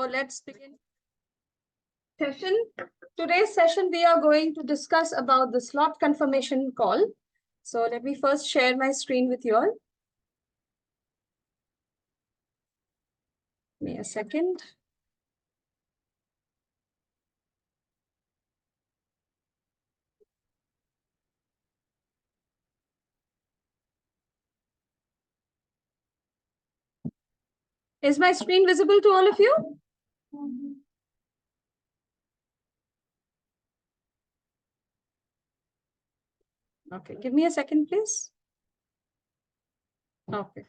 let's begin session. Today's session, we are going to discuss about the slot confirmation call. So let me first share my screen with you all. Give me a second. Is my screen visible to all of you? Okay, give me a second, please. Okay.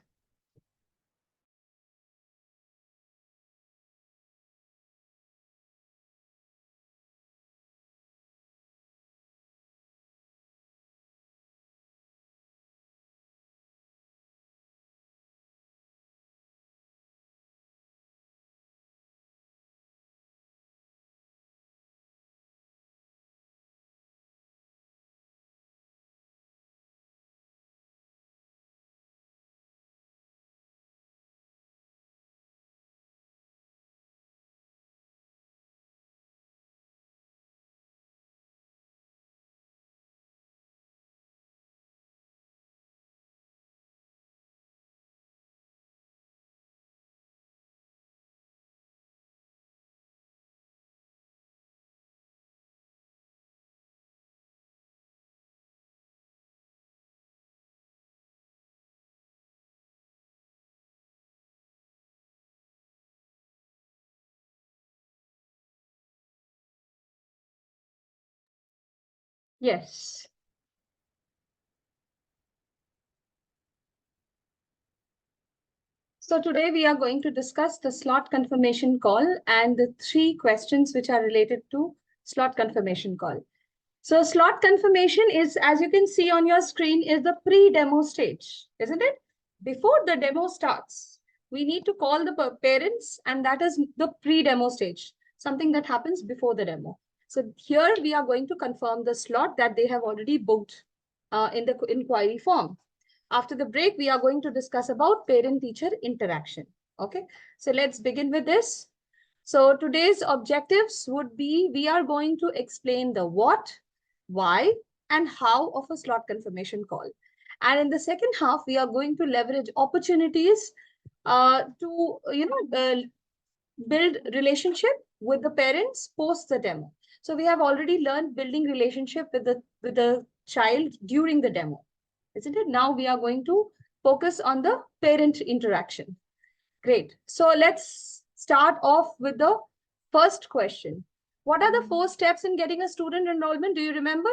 Yes. So today we are going to discuss the slot confirmation call and the 3 questions which are related to slot confirmation call. So slot confirmation is, as you can see on your screen, is the pre-demo stage, isn't it? Before the demo starts, we need to call the parents, and that is the pre-demo stage, something that happens before the demo. So here we are going to confirm the slot that they have already booked in the inquiry form. After the break, we are going to discuss about parent-teacher interaction. Okay, so let's begin with this. So today's objectives would be, we are going to explain the what, why, and how of a slot confirmation call. And in the second half, we are going to leverage opportunities to, build relationship with the parents post the demo. So we have already learned building relationship with the child during the demo, isn't it? Now we are going to focus on the parent interaction. Great. So let's start off with the first question. What are the 4 steps in getting a student enrollment? Do you remember?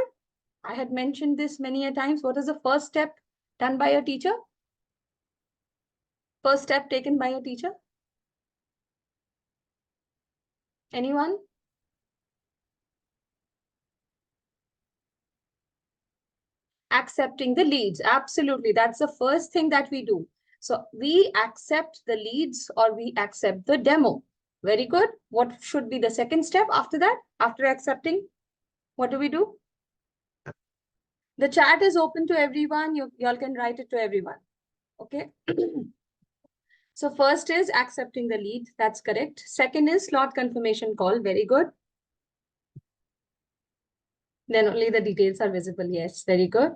I had mentioned this many a times. What is the first step done by a teacher? First step taken by a teacher? Anyone? Accepting the leads. Absolutely. That's the first thing that we do. So we accept the leads or we accept the demo. Very good. What should be the second step after that? After accepting, what do we do? The chat is open to everyone. You all can write it to everyone. Okay. So first is accepting the lead. That's correct. Second is slot confirmation call. Very good. Then only the details are visible. Yes, very good.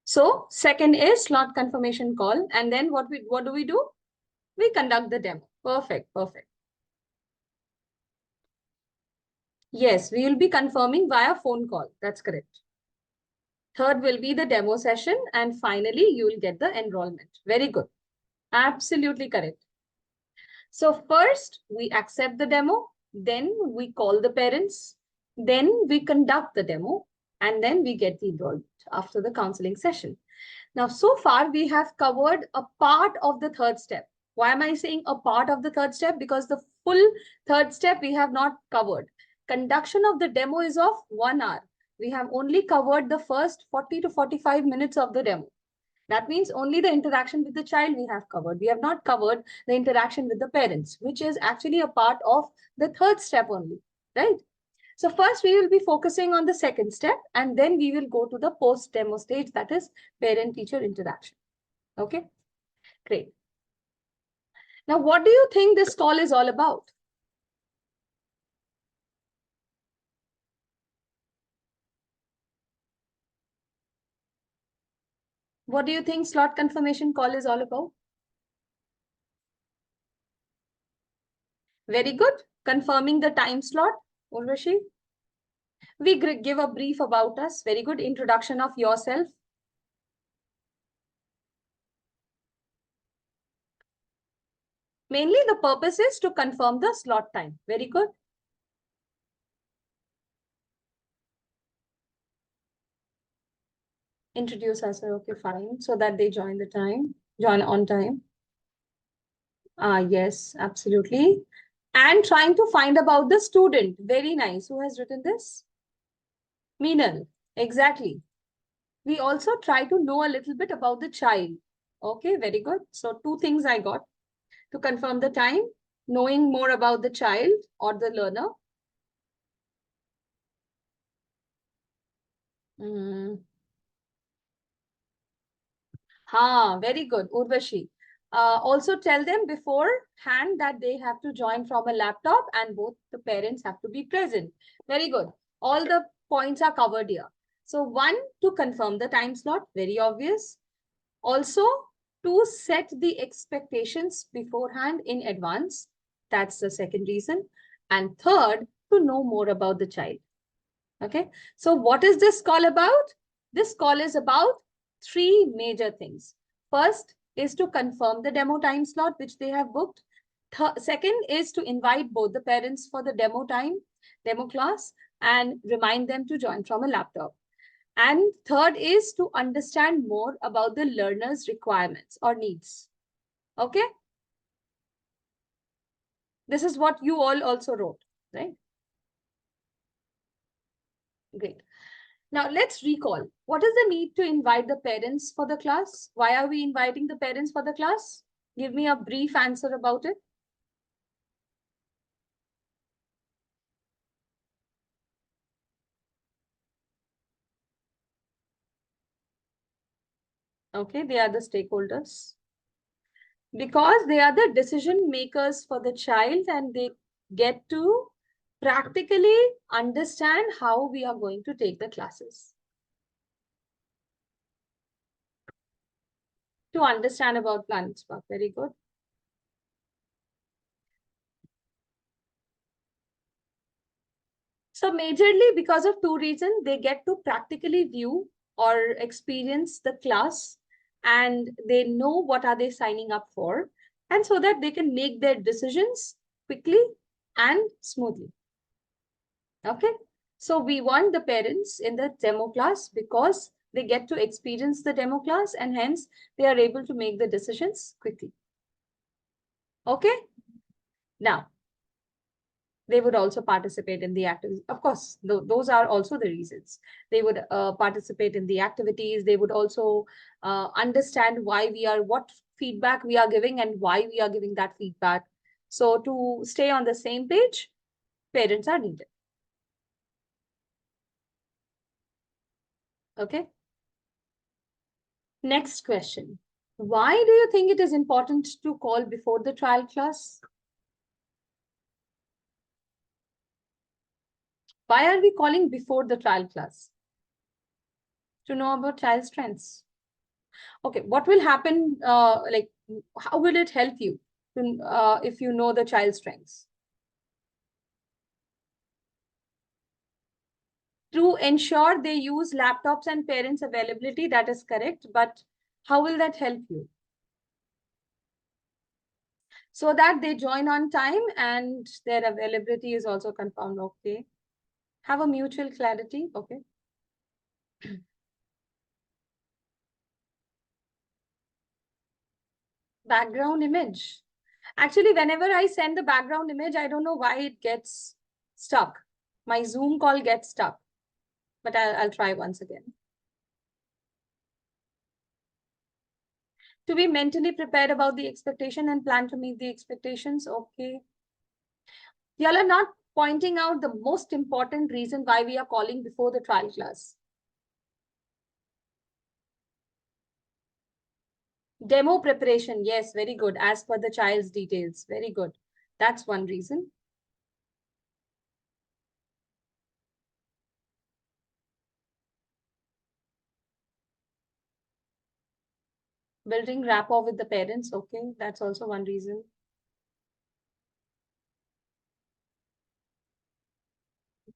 So second is slot confirmation call. And then what do we do? We conduct the demo. Perfect. Perfect. Yes, we will be confirming via phone call. That's correct. Third will be the demo session. And finally, you will get the enrollment. Very good. Absolutely correct. So first we accept the demo, then we call the parents, then we conduct the demo, and then we get the enrollment after the counseling session. Now, so far we have covered a part of the third step. Why am I saying a part of the third step? Because the full third step we have not covered. Conduction of the demo is of 1 hour. We have only covered the first 40 to 45 minutes of the demo. That means only the interaction with the child we have covered. We have not covered the interaction with the parents, which is actually a part of the third step only, right? So first we will be focusing on the second step, and then we will go to the post-demo stage, that is parent-teacher interaction. Okay, great. Now, what do you think this call is all about? What do you think slot confirmation call is all about? Very good. Confirming the time slot, Urvashi. We give a brief about us. Very good introduction of yourself. Mainly the purpose is to confirm the slot time. Very good. Introduce us. Okay, fine. So that they join on time. Yes, absolutely. And trying to find about the student. Very nice. Who has written this? Meenal. Exactly. We also try to know a little bit about the child. Okay, very good. So two things I got. To confirm the time, knowing more about the child or the learner. Very good, Urvashi. Also tell them beforehand that they have to join from a laptop and both the parents have to be present. Very good. All the points are covered here. So one, to confirm the time slot, very obvious. Also, to set the expectations beforehand in advance. That's the second reason. And third, to know more about the child. Okay. So what is this call about? This call is about three major things. First is to confirm the demo time slot, which they have booked. Second is to invite both the parents for the demo class, and remind them to join from a laptop. And third is to understand more about the learner's requirements or needs. Okay. This is what you all also wrote, right? Great. Now let's recall. What is the need to invite the parents for the class? Why are we inviting the parents for the class? Give me a brief answer about it. Okay, they are the stakeholders. Because they are the decision makers for the child and they get to practically understand how we are going to take the classes. To understand about PlanetSpark. Very good. So majorly because of two reasons, they get to practically view or experience the class and they know what are they signing up for, and so that they can make their decisions quickly and smoothly. Okay. So we want the parents in the demo class because they get to experience the demo class and hence they are able to make the decisions quickly. Okay. Now, they would also participate in the activities. Of course, those are also the reasons. They would participate in the activities. They would also understand what feedback we are giving and why we are giving that feedback. So to stay on the same page, parents are needed. Okay. Next question. Why do you think it is important to call before the trial class? Why are we calling before the trial class? To know about child strengths. Okay, what will happen, how will it help you if you know the child strengths? To ensure they use laptops and parents' availability, that is correct, but how will that help you? So that they join on time and their availability is also confirmed, okay. Have a mutual clarity, okay. Background image. Actually, whenever I send the background image, I don't know why it gets stuck. My Zoom call gets stuck, but I'll try once again. To be mentally prepared about the expectation and plan to meet the expectations. Okay. Y'all are not pointing out the most important reason why we are calling before the trial class. Demo preparation. Yes, very good. As per the child's details. Very good. That's one reason. Building rapport with the parents. Okay, that's also one reason.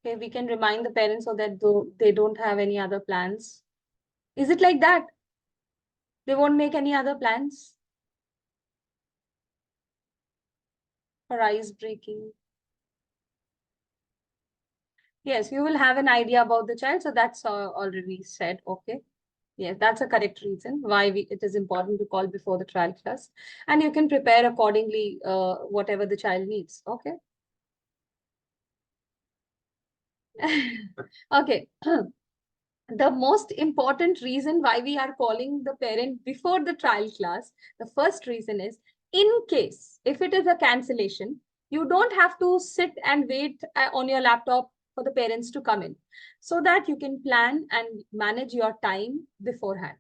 Okay, we can remind the parents so that they don't have any other plans. Is it like that? They won't make any other plans for ice breaking. Yes, you will have an idea about the child. So that's already said. Okay. Yes, that's a correct reason why it is important to call before the trial class. And you can prepare accordingly, whatever the child needs. Okay. Okay. The most important reason why we are calling the parent before the trial class, the first reason is, in case if it is a cancellation, you don't have to sit and wait on your laptop for the parents to come in, so that you can plan and manage your time beforehand,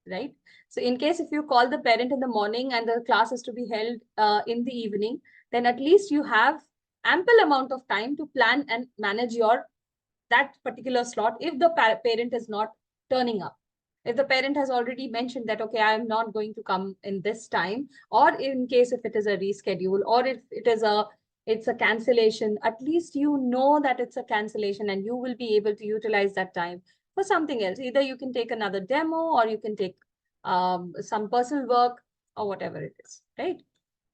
right? So in case if you call the parent in the morning and the class is to be held in the evening, then at least you have ample amount of time to plan and manage your that particular slot if the parent is not turning up. If the parent has already mentioned that, okay, I am not going to come in this time, or in case if it is a reschedule, or if it is it's a cancellation, at least you know that it's a cancellation and you will be able to utilize that time for something else. Either you can take another demo, or you can take some personal work, or whatever it is, right?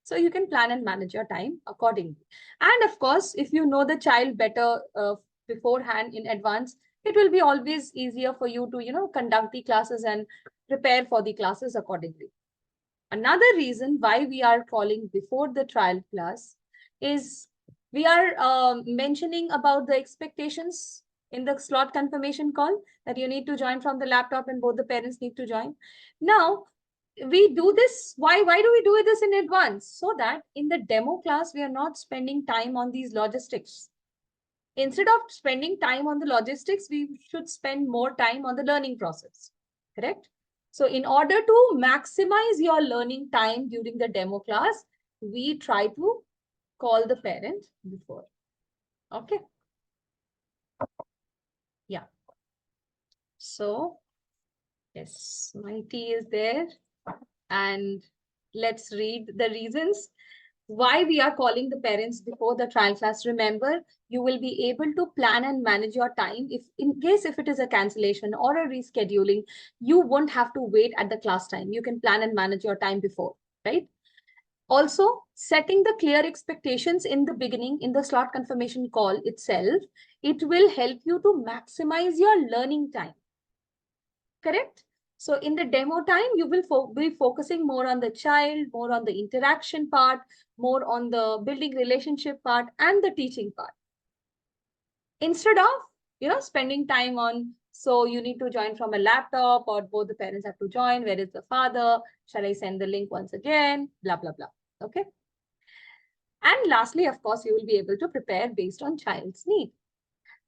So you can plan and manage your time accordingly. And of course, if you know the child better beforehand in advance, it will be always easier for you to, conduct the classes and prepare for the classes accordingly. Another reason why we are calling before the trial class is we are mentioning about the expectations in the slot confirmation call, that you need to join from the laptop and both the parents need to join. Now, we do this. Why do we do this in advance? So that in the demo class, we are not spending time on these logistics. Instead of spending time on the logistics, we should spend more time on the learning process, correct? So in order to maximize your learning time during the demo class, we try to call the parent before. Okay. Yeah. So, yes, my tea is there. And let's read the reasons why we are calling the parents before the trial class. Remember, you will be able to plan and manage your time. If in case if it is a cancellation or a rescheduling, you won't have to wait at the class time. You can plan and manage your time before, right? Also, setting the clear expectations in the beginning in the slot confirmation call itself, it will help you to maximize your learning time, correct? So in the demo time, you will be focusing more on the child, more on the interaction part, more on the building relationship part and the teaching part. Instead of, spending time on, so you need to join from a laptop, or both the parents have to join. Where is the father? Shall I send the link once again? Blah, blah, blah. Okay. And lastly, of course, you will be able to prepare based on child's need.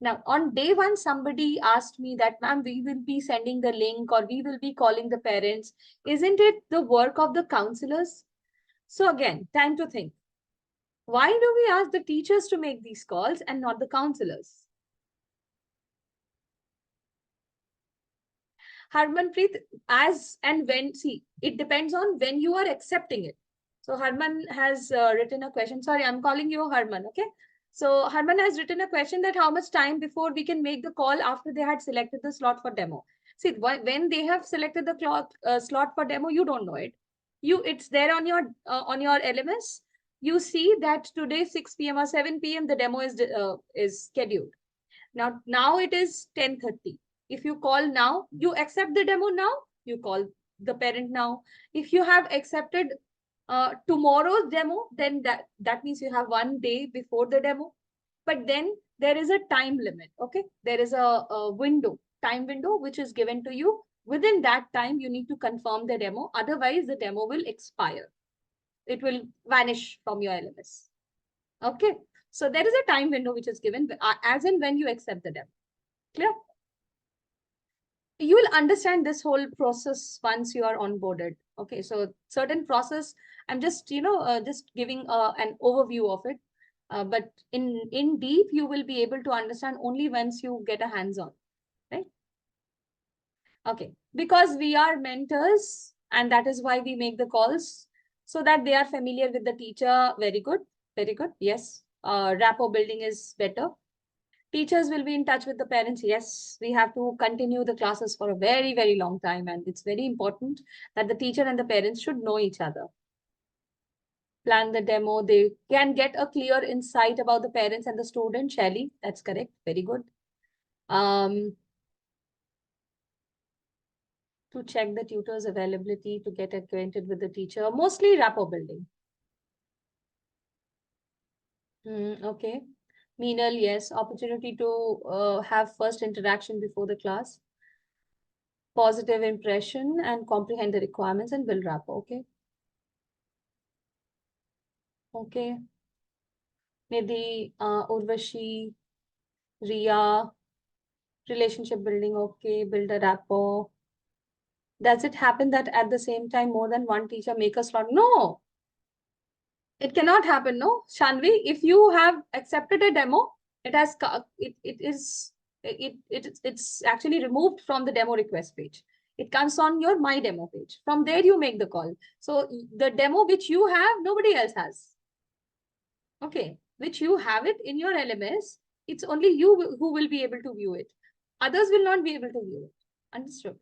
Now, on day one, somebody asked me that, ma'am, we will be sending the link or we will be calling the parents. Isn't it the work of the counselors? So again, time to think. Why do we ask the teachers to make these calls and not the counselors? Harmanpreet, as and when, see, it depends on when you are accepting it. So Harman has written a question. Sorry, I'm calling you Harman, okay? So Harman has written a question that how much time before we can make the call after they had selected the slot for demo. See, when they have selected the slot for demo, you don't know it. It's there on your LMS. You see that today 6 p.m. or 7 p.m. the demo is scheduled. Now it is 10:30. If you call now, you accept the demo now, you call the parent now. If you have accepted tomorrow's demo, then that means you have one day before the demo. But then there is a time limit, okay? There is a time window, which is given to you. Within that time, you need to confirm the demo. Otherwise, the demo will expire. It will vanish from your LMS. Okay. So there is a time window which is given as and when you accept the demo. Clear? You will understand this whole process once you are onboarded. Okay, so certain process, I'm just, just giving an overview of it. But in deep, you will be able to understand only once you get a hands-on, right? Okay, because we are mentors, and that is why we make the calls, so that they are familiar with the teacher. Very good, very good. Yes, rapport building is better. Teachers will be in touch with the parents. Yes, we have to continue the classes for a very, very long time. And it's very important that the teacher and the parents should know each other. Plan the demo. They can get a clear insight about the parents and the student. Shelly, that's correct. Very good. To check the tutor's availability, to get acquainted with the teacher. Mostly rapport building. Okay. Meenal, yes. Opportunity to have first interaction before the class. Positive impression and comprehend the requirements and build rapport. Okay. Okay. Maybe Urvashi, Ria, relationship building. Okay. Build a rapport. Does it happen that at the same time more than one teacher make a slot? No, it cannot happen. No, Shanvi, if you have accepted a demo, it has it's actually removed from the demo request page. It comes on your my demo page. From there you make the call. So the demo which you have, nobody else has. Okay, which you have it in your LMS. It's only you who will be able to view it. Others will not be able to view it. Understood?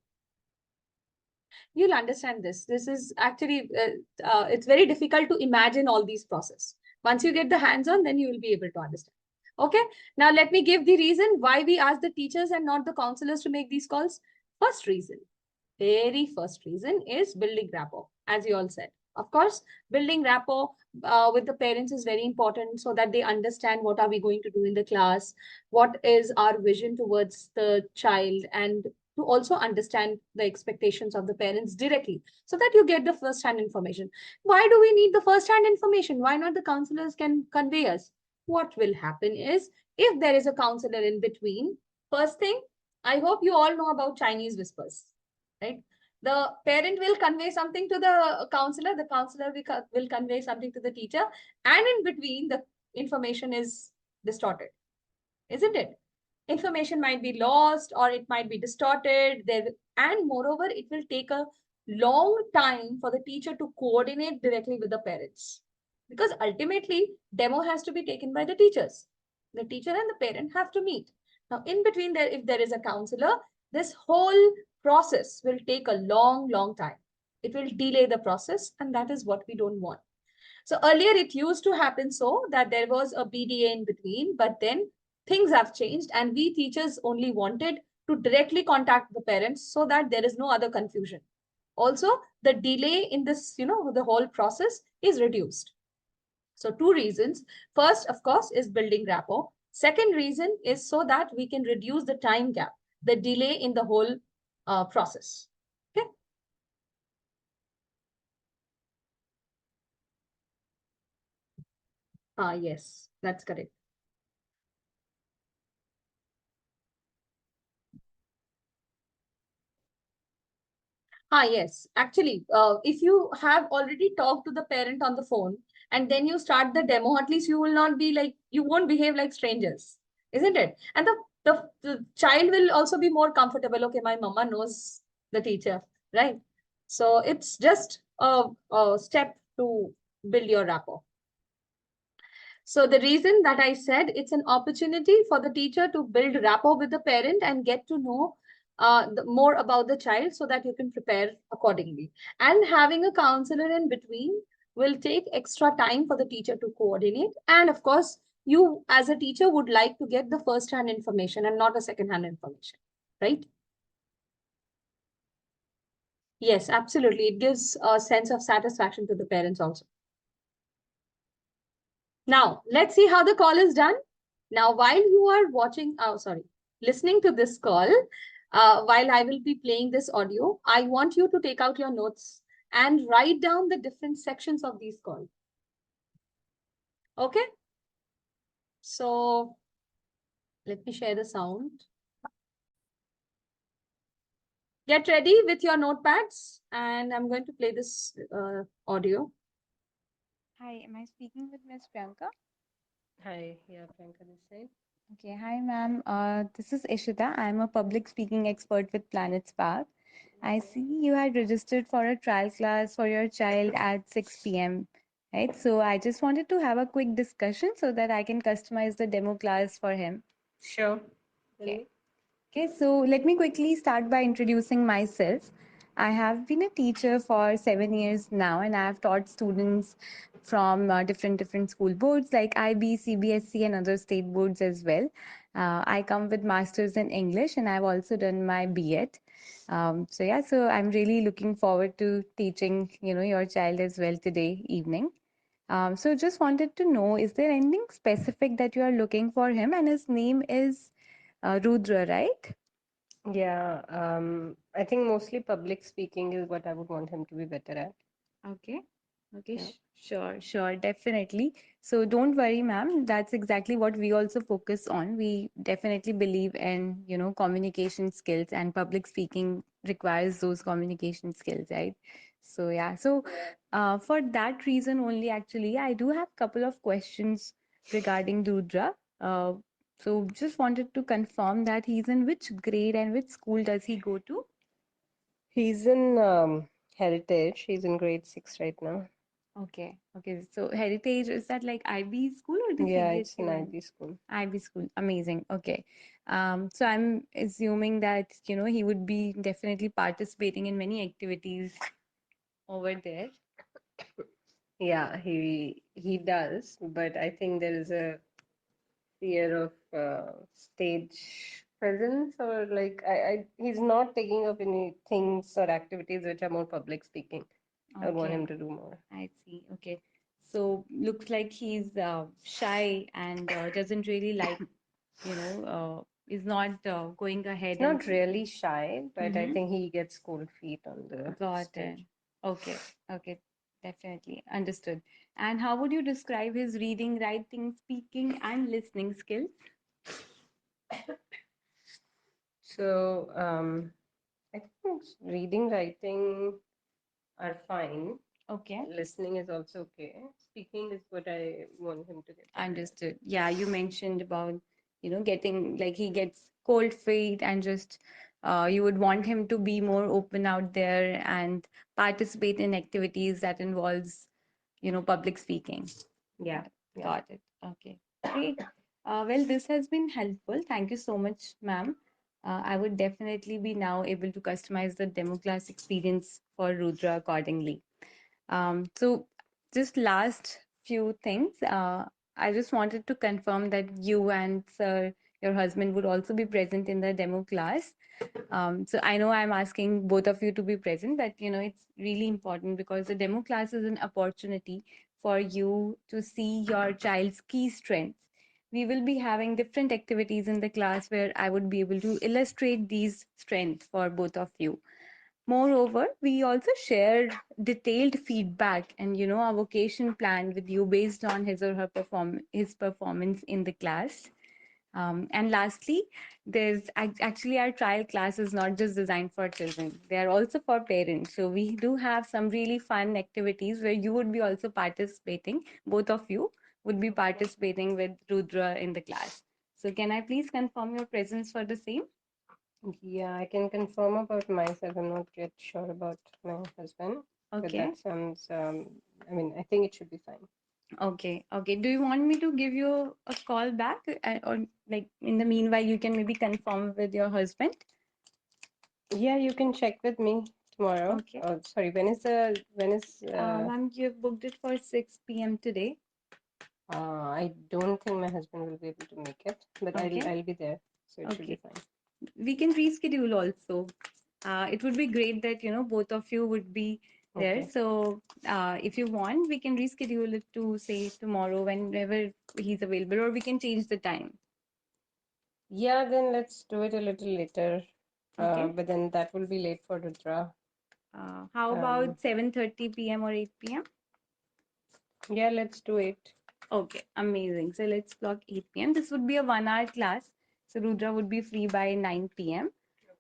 You'll understand this. This is actually, it's very difficult to imagine all these process. Once you get the hands-on, then you will be able to understand. Okay. Now let me give the reason why we ask the teachers and not the counselors to make these calls. First reason, very first reason is building rapport, as you all said. Of course, building rapport with the parents is very important so that they understand what are we going to do in the class, what is our vision towards the child, and to also understand the expectations of the parents directly so that you get the first-hand information. Why do we need the first-hand information? Why not the counselors can convey us? What will happen is if there is a counselor in between, first thing, I hope you all know about Chinese whispers, right? The parent will convey something to the counselor will convey something to the teacher, and in between the information is distorted, isn't it? Information might be lost or it might be distorted there, and moreover it will take a long time for the teacher to coordinate directly with the parents, because ultimately demo has to be taken by the teachers. The teacher and the parent have to meet. Now in between there, if there is a counselor, this whole process will take a long time. It will delay the process, and that is what we don't want. So earlier it used to happen so that there was a BDA in between, but then things have changed and we teachers only wanted to directly contact the parents so that there is no other confusion. Also, the delay in this, the whole process is reduced. So two reasons. First, of course, is building rapport. Second reason is so that we can reduce the time gap, the delay in the whole process. Okay. Yes, that's correct. Yes. Actually, if you have already talked to the parent on the phone and then you start the demo, at least you will not be like, you won't behave like strangers, isn't it? And the child will also be more comfortable. Okay, my mama knows the teacher, right? So it's just a step to build your rapport. So the reason that I said it's an opportunity for the teacher to build rapport with the parent and get to know more about the child so that you can prepare accordingly. And having a counselor in between will take extra time for the teacher to coordinate. And of course, you as a teacher would like to get the first-hand information and not a second-hand information, right? Yes, absolutely. It gives a sense of satisfaction to the parents also. Now, let's see how the call is done. Now, while you are listening to this call, while I will be playing this audio, I want you to take out your notes and write down the different sections of these calls. Okay? So, let me share the sound. Get ready with your notepads, and I'm going to play this audio. Hi, am I speaking with Miss Priyanka? Hi, yeah, Priyanka this side. Okay, hi ma'am. This is Ishita. I'm a public speaking expert with Planet Spark. I see you had registered for a trial class for your child at 6 p.m. Right? So I just wanted to have a quick discussion so that I can customize the demo class for him. Sure. Tell Okay. me. Okay, so let me quickly start by introducing myself. I have been a teacher for 7 years now, and I have taught students from different school boards like IB, CBSC, and other state boards as well. I come with masters in English, and I've also done my B.Ed. So I'm really looking forward to teaching your child as well today evening. So just wanted to know, is there anything specific that you are looking for him? And his name is Rudra, right? Yeah, I think mostly public speaking is what I would want him to be better at. Okay. Okay, Yeah. sure, definitely. So don't worry, ma'am. That's exactly what we also focus on. We definitely believe in, communication skills, and public speaking requires those communication skills, right? So yeah. So for that reason only, actually, I do have couple of questions regarding Rudra. Uh, so just wanted to confirm that he's in which grade and which school does he go to? He's in Heritage. He's in grade 6 right now. Okay. So Heritage, is that like IB school or the Yeah, it's CBSE an one? IB school. IB school. Amazing. Okay. So I'm assuming that, he would be definitely participating in many activities over there. Yeah, he does, but I think there is a fear of stage presence, or like he's not taking up any things or activities which are more public speaking. I would want him Okay. to do more. I see. Okay. So looks like he's shy and doesn't really like, is not going He's ahead and. not really shy, but I Mm-hmm. think he gets cold feet on the Got it. stage. Okay. Okay. Definitely. Understood. And how would you describe his reading, writing, speaking, and listening skills? So I think reading, writing are fine. Okay. Listening is also okay. Speaking is what I want him to get better at. Understood. Yeah, you mentioned about, getting like he gets cold feet and just you would want him to be more open out there and participate in activities that involves, public speaking. Yeah, yeah. Got it. Okay. Great. Well, this has been helpful. Thank you so much, ma'am. I would definitely be now able to customize the demo class experience for Rudra accordingly. So just last few things. I just wanted to confirm that you and sir, your husband, would also be present in the demo class. So I know I'm asking both of you to be present, but it's really important because the demo class is an opportunity for you to see your child's key strengths. We will be having different activities in the class where I would be able to illustrate these strengths for both of you. Moreover, we also share detailed feedback and a vocation plan with you based on his performance in the class. And lastly, actually our trial class is not just designed for children; they are also for parents. So we do have some really fun activities where you would be also participating. Both of you would be participating with Rudra in the class. So can I please confirm your presence for the same? Yeah, I can confirm about myself. I'm not yet sure about my husband, but Okay. that sounds, I mean, I think it should be fine. Okay. Do you want me to give you a call back, or like in the meanwhile, you can maybe confirm with your husband? Yeah, you can check with me tomorrow. Okay. Sorry, when is, Ma'am, you've booked it for 6 p.m. today. I don't think my husband will be able to make it, but Okay. I'll be there, so it should be Okay. fine. We can reschedule also. It would be great that, both of you would be there. Okay. So, if you want, we can reschedule it to say tomorrow whenever he's available, or we can change the time. Yeah, then let's do it a little later. Okay. But then that will be late for Rudra. How Um, about 7:30 p.m. or 8 p.m.? yeah, let's do it. Okay, amazing. So let's block 8 p.m. This would be a 1 hour class. So Rudra would be free by 9 p.m.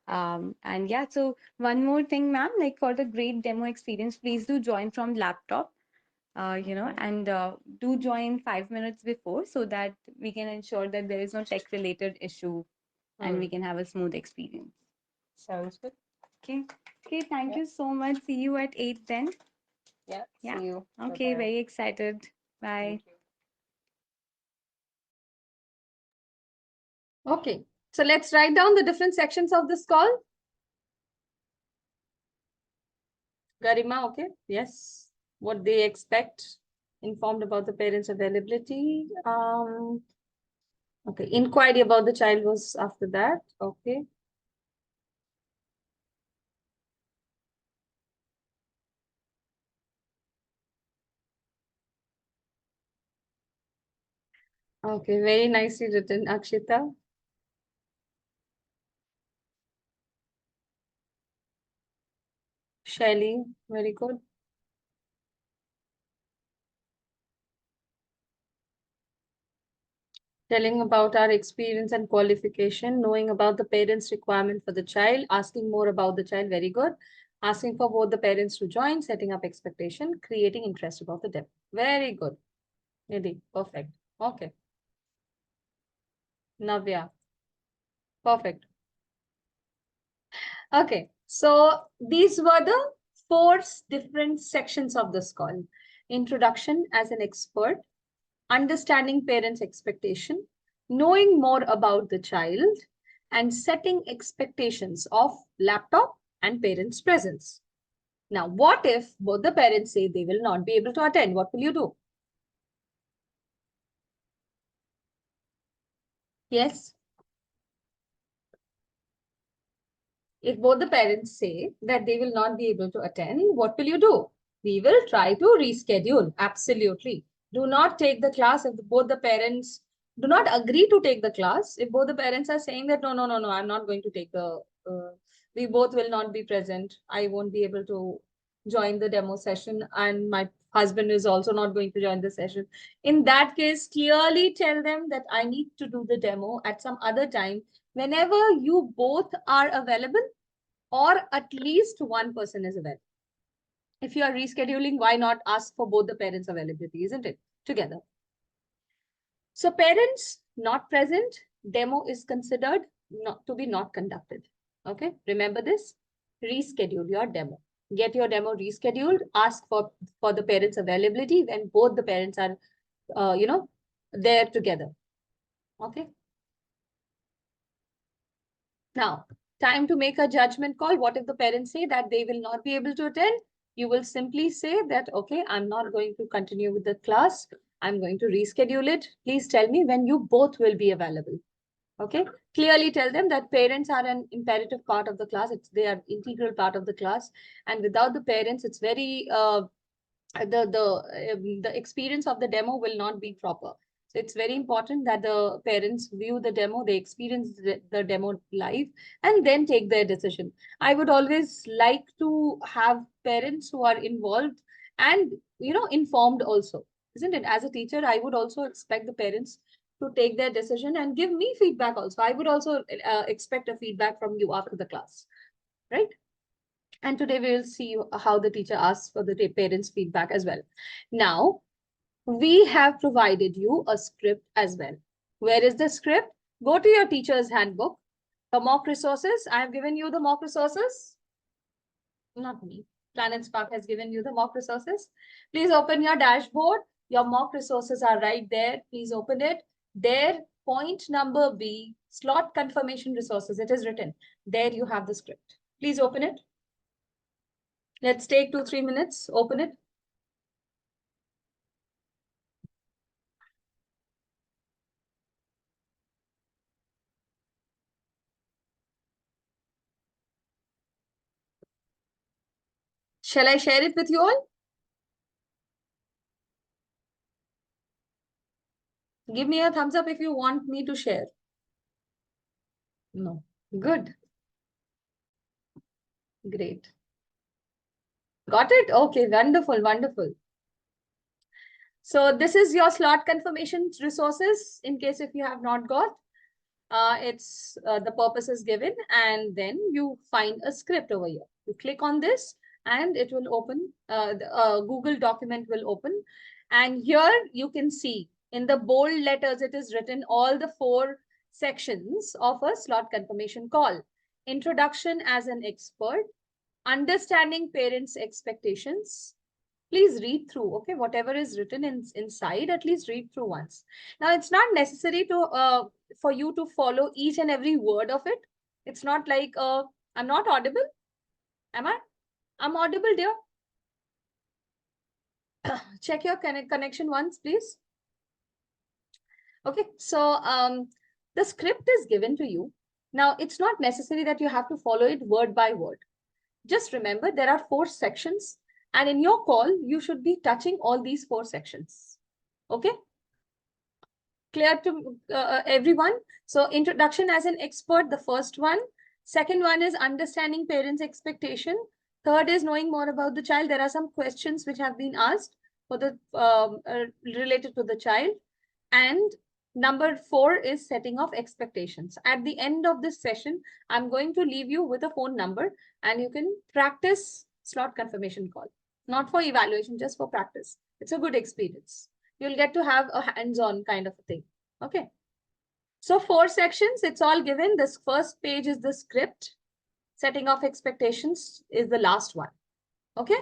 And yeah, so one more thing, ma'am, like for the great demo experience, please do join from laptop, and do join 5 minutes before so that we can ensure that there is no tech related issue and we can have a smooth experience. Sounds good. Okay. Okay. Thank Yeah. you so much. See you at 8 then. Yeah. Yeah. See you. Okay. Bye-bye. Very excited. Bye. Thank you. Okay, so let's write down the different sections of this call. Garima, okay? Yes. What they expect, informed about the parents' availability. Okay, inquiry about the child was after that. Okay. Okay, very nicely written, Akshita. Shaili, very good. Telling about our experience and qualification, knowing about the parents' requirement for the child, asking more about the child, very good. Asking for both the parents to join, setting up expectation, creating interest about the depth. Very good. Nidhi, perfect. Okay. Navya, perfect. Okay, so these were the four different sections of this call. Introduction as an expert, understanding parents' expectation, knowing more about the child, and setting expectations of laptop and parents' presence. Now, what if both the parents say they will not be able to attend? What will you do? Yes. If both the parents say that they will not be able to attend, what will you do? We will try to reschedule. Absolutely. Do not take the class if both the parents do not agree to take the class. If both the parents are saying that, no, I'm not going to take we both will not be present. I won't be able to join the demo session and my husband is also not going to join the session. In that case, clearly tell them that I need to do the demo at some other time whenever you both are available or at least one person is available. If you are rescheduling, why not ask for both the parents' availability, isn't it? Together. So parents not present, demo is considered not to be not conducted. Okay, remember this. Reschedule your demo. Get your demo rescheduled. Ask for the parents' availability when both the parents are, there together. Okay. Now, time to make a judgment call. What if the parents say that they will not be able to attend? You will simply say that, okay, I'm not going to continue with the class. I'm going to reschedule it. Please tell me when you both will be available. Okay. Clearly tell them that parents are an imperative part of the class. They are integral part of the class. And without the parents, it's very, the experience of the demo will not be proper. So it's very important that the parents view the demo, they experience the demo live, and then take their decision. I would always like to have parents who are involved and informed also, isn't it? As a teacher, I would also expect the parents to take their decision and give me feedback also. I would also expect a feedback from you after the class, right? And today we will see how the teacher asks for the parents' feedback as well. Now, we have provided you a script as well. Where is the script? Go to your teacher's handbook. The mock resources. I have given you the mock resources. Not me. Planet Spark has given you the mock resources. Please open your dashboard. Your mock resources are right there. Please open it. There, point number B, slot confirmation resources. It is written. There you have the script. Please open it. Let's take 2-3 minutes. Open it. Shall I share it with you all? Give me a thumbs up if you want me to share. No. Good. Great. Got it? Okay. Wonderful. Wonderful. So this is your slot confirmation resources in case if you have not got. The purpose is given, and then you find a script over here. You click on this and it will open, Google document will open. And here you can see in the bold letters, it is written all the 4 sections of a slot confirmation call. Introduction as an expert, understanding parents' expectations. Please read through, okay? Whatever is written inside, at least read through once. Now, it's not necessary to for you to follow each and every word of it. It's not like, I'm not audible. Am I? I'm audible, dear. Check your connection once, please. Okay, so the script is given to you. Now, it's not necessary that you have to follow it word by word. Just remember, there are 4 sections, and in your call, you should be touching all these 4 sections. Okay? Clear to everyone? So introduction as an expert, the first one. Second one is understanding parents' expectation. Third is knowing more about the child. There are some questions which have been asked for the related to the child. And number 4 is setting of expectations. At the end of this session, I'm going to leave you with a phone number and you can practice slot confirmation call. Not for evaluation, just for practice. It's a good experience. You'll get to have a hands-on kind of a thing. Okay. So 4 sections, it's all given. This first page is the script. Setting of expectations is the last one. Okay.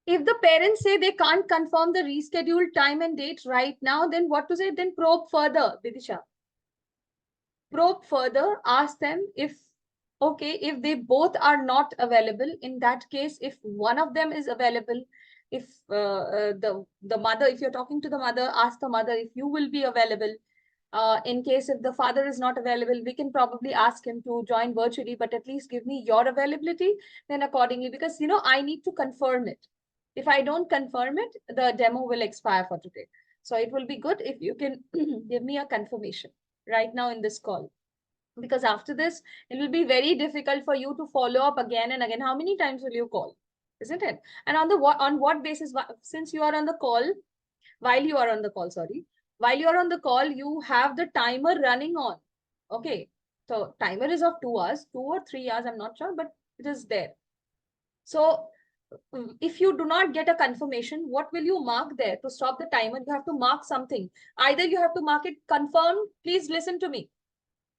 If the parents say they can't confirm the rescheduled time and date right now, then what to say? Then probe further, Vidisha. Probe further, ask them if, okay, if they both are not available, in that case, if one of them is available, if the mother, if you're talking to the mother, ask the mother if you will be available. In case if the father is not available, we can probably ask him to join virtually, but at least give me your availability, then accordingly, because, you know, I need to confirm it. If I don't confirm it, the demo will expire for today. So it will be good if you can give me a confirmation right now in this call. Because after this, it will be very difficult for you to follow up again and again. How many times will you call? Isn't it? And on what basis, since you are on the call, while you are on the call, sorry, while you are on the call, you have the timer running on. Okay. So timer is of 2 hours, 2 or 3 hours, I'm not sure, but it is there. So if you do not get a confirmation, what will you mark there to stop the timer? You have to mark something. Either you have to mark it confirmed. Please listen to me.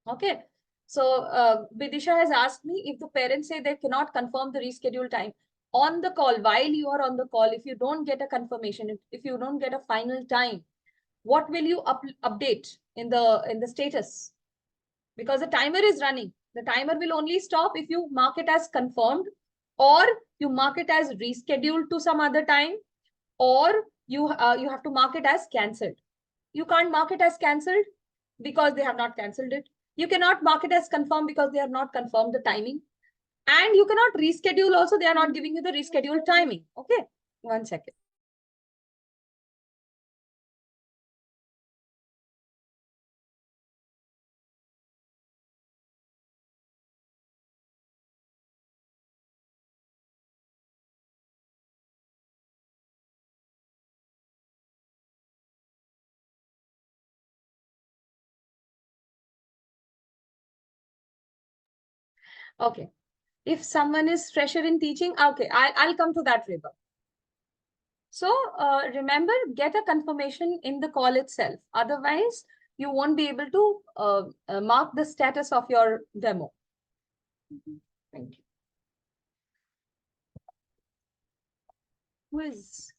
Okay. So Vidisha has asked me if the parents say they cannot confirm the rescheduled time on the call, while you are on the call, if you don't get a confirmation, if you don't get a final time, what will you update in the status? Because the timer is running. The timer will only stop if you mark it as confirmed, or you mark it as rescheduled to some other time, or you have to mark it as cancelled. You can't mark it as cancelled because they have not cancelled it. You cannot mark it as confirmed because they have not confirmed the timing. And you cannot reschedule also. They are not giving you the rescheduled timing. Okay. 1 second. Okay. If someone is fresher in teaching, okay, I'll come to that, Reba. So remember, get a confirmation in the call itself. Otherwise, you won't be able to mark the status of your demo. Thank you. Quiz.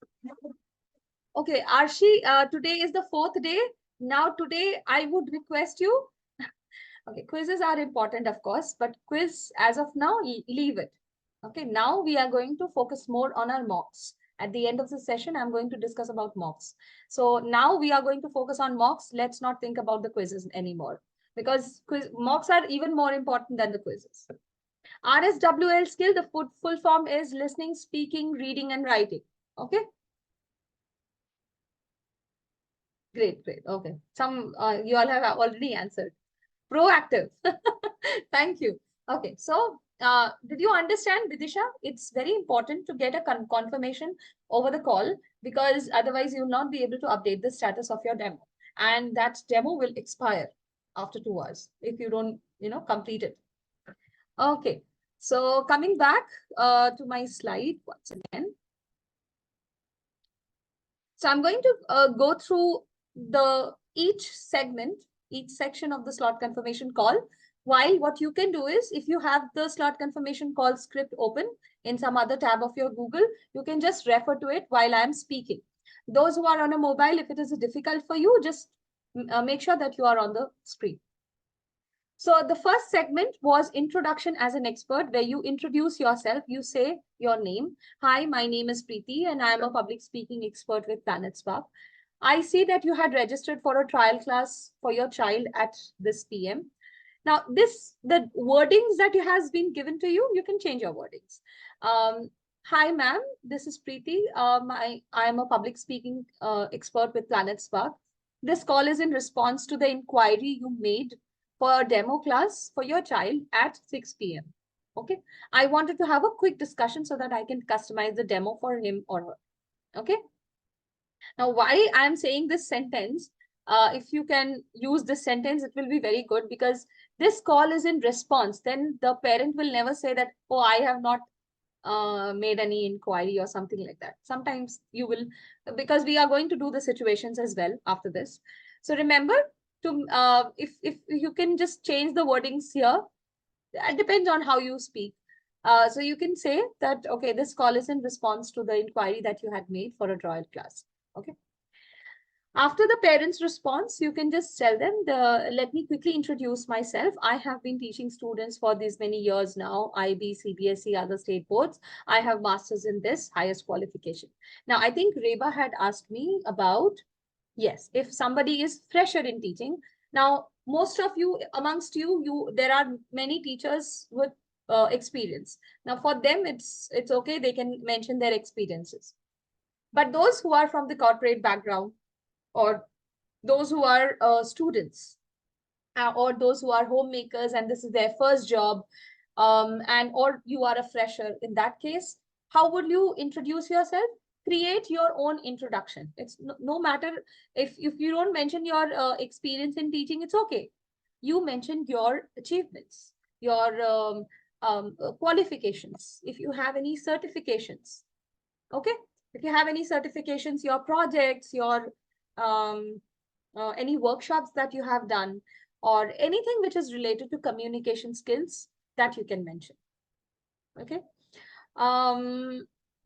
Okay, Arshi, today is the 4th day. Now today, I would request you. Okay, quizzes are important, of course, but quiz as of now, leave it. Okay, now we are going to focus more on our mocks. At the end of the session, I'm going to discuss about mocks. So now we are going to focus on mocks. Let's not think about the quizzes anymore, because mocks are even more important than the quizzes. RSWL skill, the full form is listening, speaking, reading, and writing. Okay. Great, great. Okay. Some you all have already answered. Proactive. Thank you. Okay, so did you understand, Vidisha? It's very important to get a confirmation over the call, because otherwise you will not be able to update the status of your demo. And that demo will expire after 2 hours if you don't, complete it. Okay, so coming back to my slide once again. So I'm going to go through each section of the slot confirmation call. While what you can do is, if you have the slot confirmation call script open in some other tab of your Google, you can just refer to it while I'm speaking. Those who are on a mobile, if it is difficult for you, just make sure that you are on the screen. So the first segment was introduction as an expert, where you introduce yourself. You say your name. Hi, my name is Preeti, and I am a public speaking expert with PlanetSpark. I see that you had registered for a trial class for your child at this PM. Now, the wordings that has been given to you, you can change your wordings. Hi, ma'am, this is Preeti. I am a public speaking expert with PlanetSpark. This call is in response to the inquiry you made for a demo class for your child at 6 p.m. Okay. I wanted to have a quick discussion so that I can customize the demo for him or her. Okay. Now, why I'm saying this sentence, if you can use this sentence, it will be very good, because this call is in response. Then the parent will never say that, oh, I have not made any inquiry or something like that. Sometimes you will, because we are going to do the situations as well after this. So remember to, if you can just change the wordings here, it depends on how you speak. So you can say that, okay, this call is in response to the inquiry that you had made for a trial class. Okay. After the parents' response, you can just tell them, let me quickly introduce myself. I have been teaching students for these many years now, IB, CBSE, other state boards. I have masters in this, highest qualification. Now, I think Reba had asked me about, yes, if somebody is fresher in teaching. Now, most of you, amongst you, there are many teachers with experience. Now, for them, it's okay. They can mention their experiences. But those who are from the corporate background, or those who are students, or those who are homemakers and this is their first job, and or you are a fresher, in that case, how would you introduce yourself? Create your own introduction. It's no matter if you don't mention your experience in teaching, it's okay. You mention your achievements, your qualifications, if you have any certifications. Okay, if you have any certifications, your projects, your any workshops that you have done, or anything which is related to communication skills, that you can mention. Okay.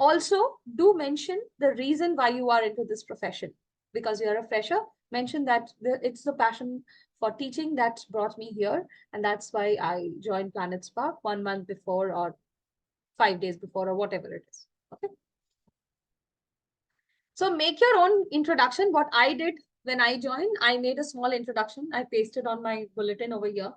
Also, do mention the reason why you are into this profession. Because you're a fresher, mention that it's the passion for teaching that brought me here, and that's why I joined PlanetSpark 1 month before, or 5 days before, or whatever it is. Okay. So make your own introduction. What I did when I joined, I made a small introduction. I pasted on my bulletin over here.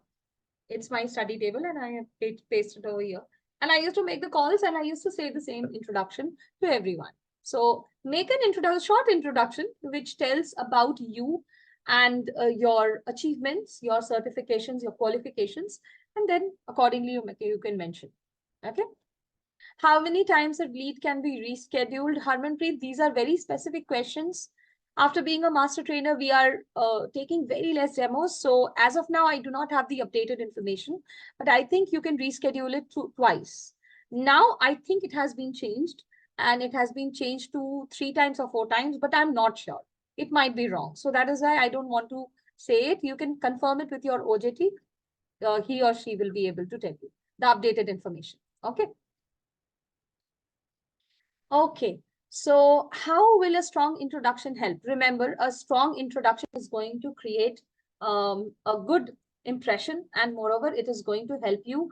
It's my study table, and I have pasted over here. And I used to make the calls, and I used to say the same introduction to everyone. So make an short introduction which tells about you and your achievements, your certifications, your qualifications, and then accordingly you can mention. Okay. How many times a lead can be rescheduled? Harmanpreet, these are very specific questions. After being a master trainer, we are taking very less demos. So as of now, I do not have the updated information, but I think you can reschedule it twice. Now, I think it has been changed, and it has been changed to 3 times or 4 times, but I'm not sure. It might be wrong. So that is why I don't want to say it. You can confirm it with your OJT. He or she will be able to tell you the updated information. Okay. Okay, so how will a strong introduction help? Remember, a strong introduction is going to create a good impression, and moreover, it is going to help you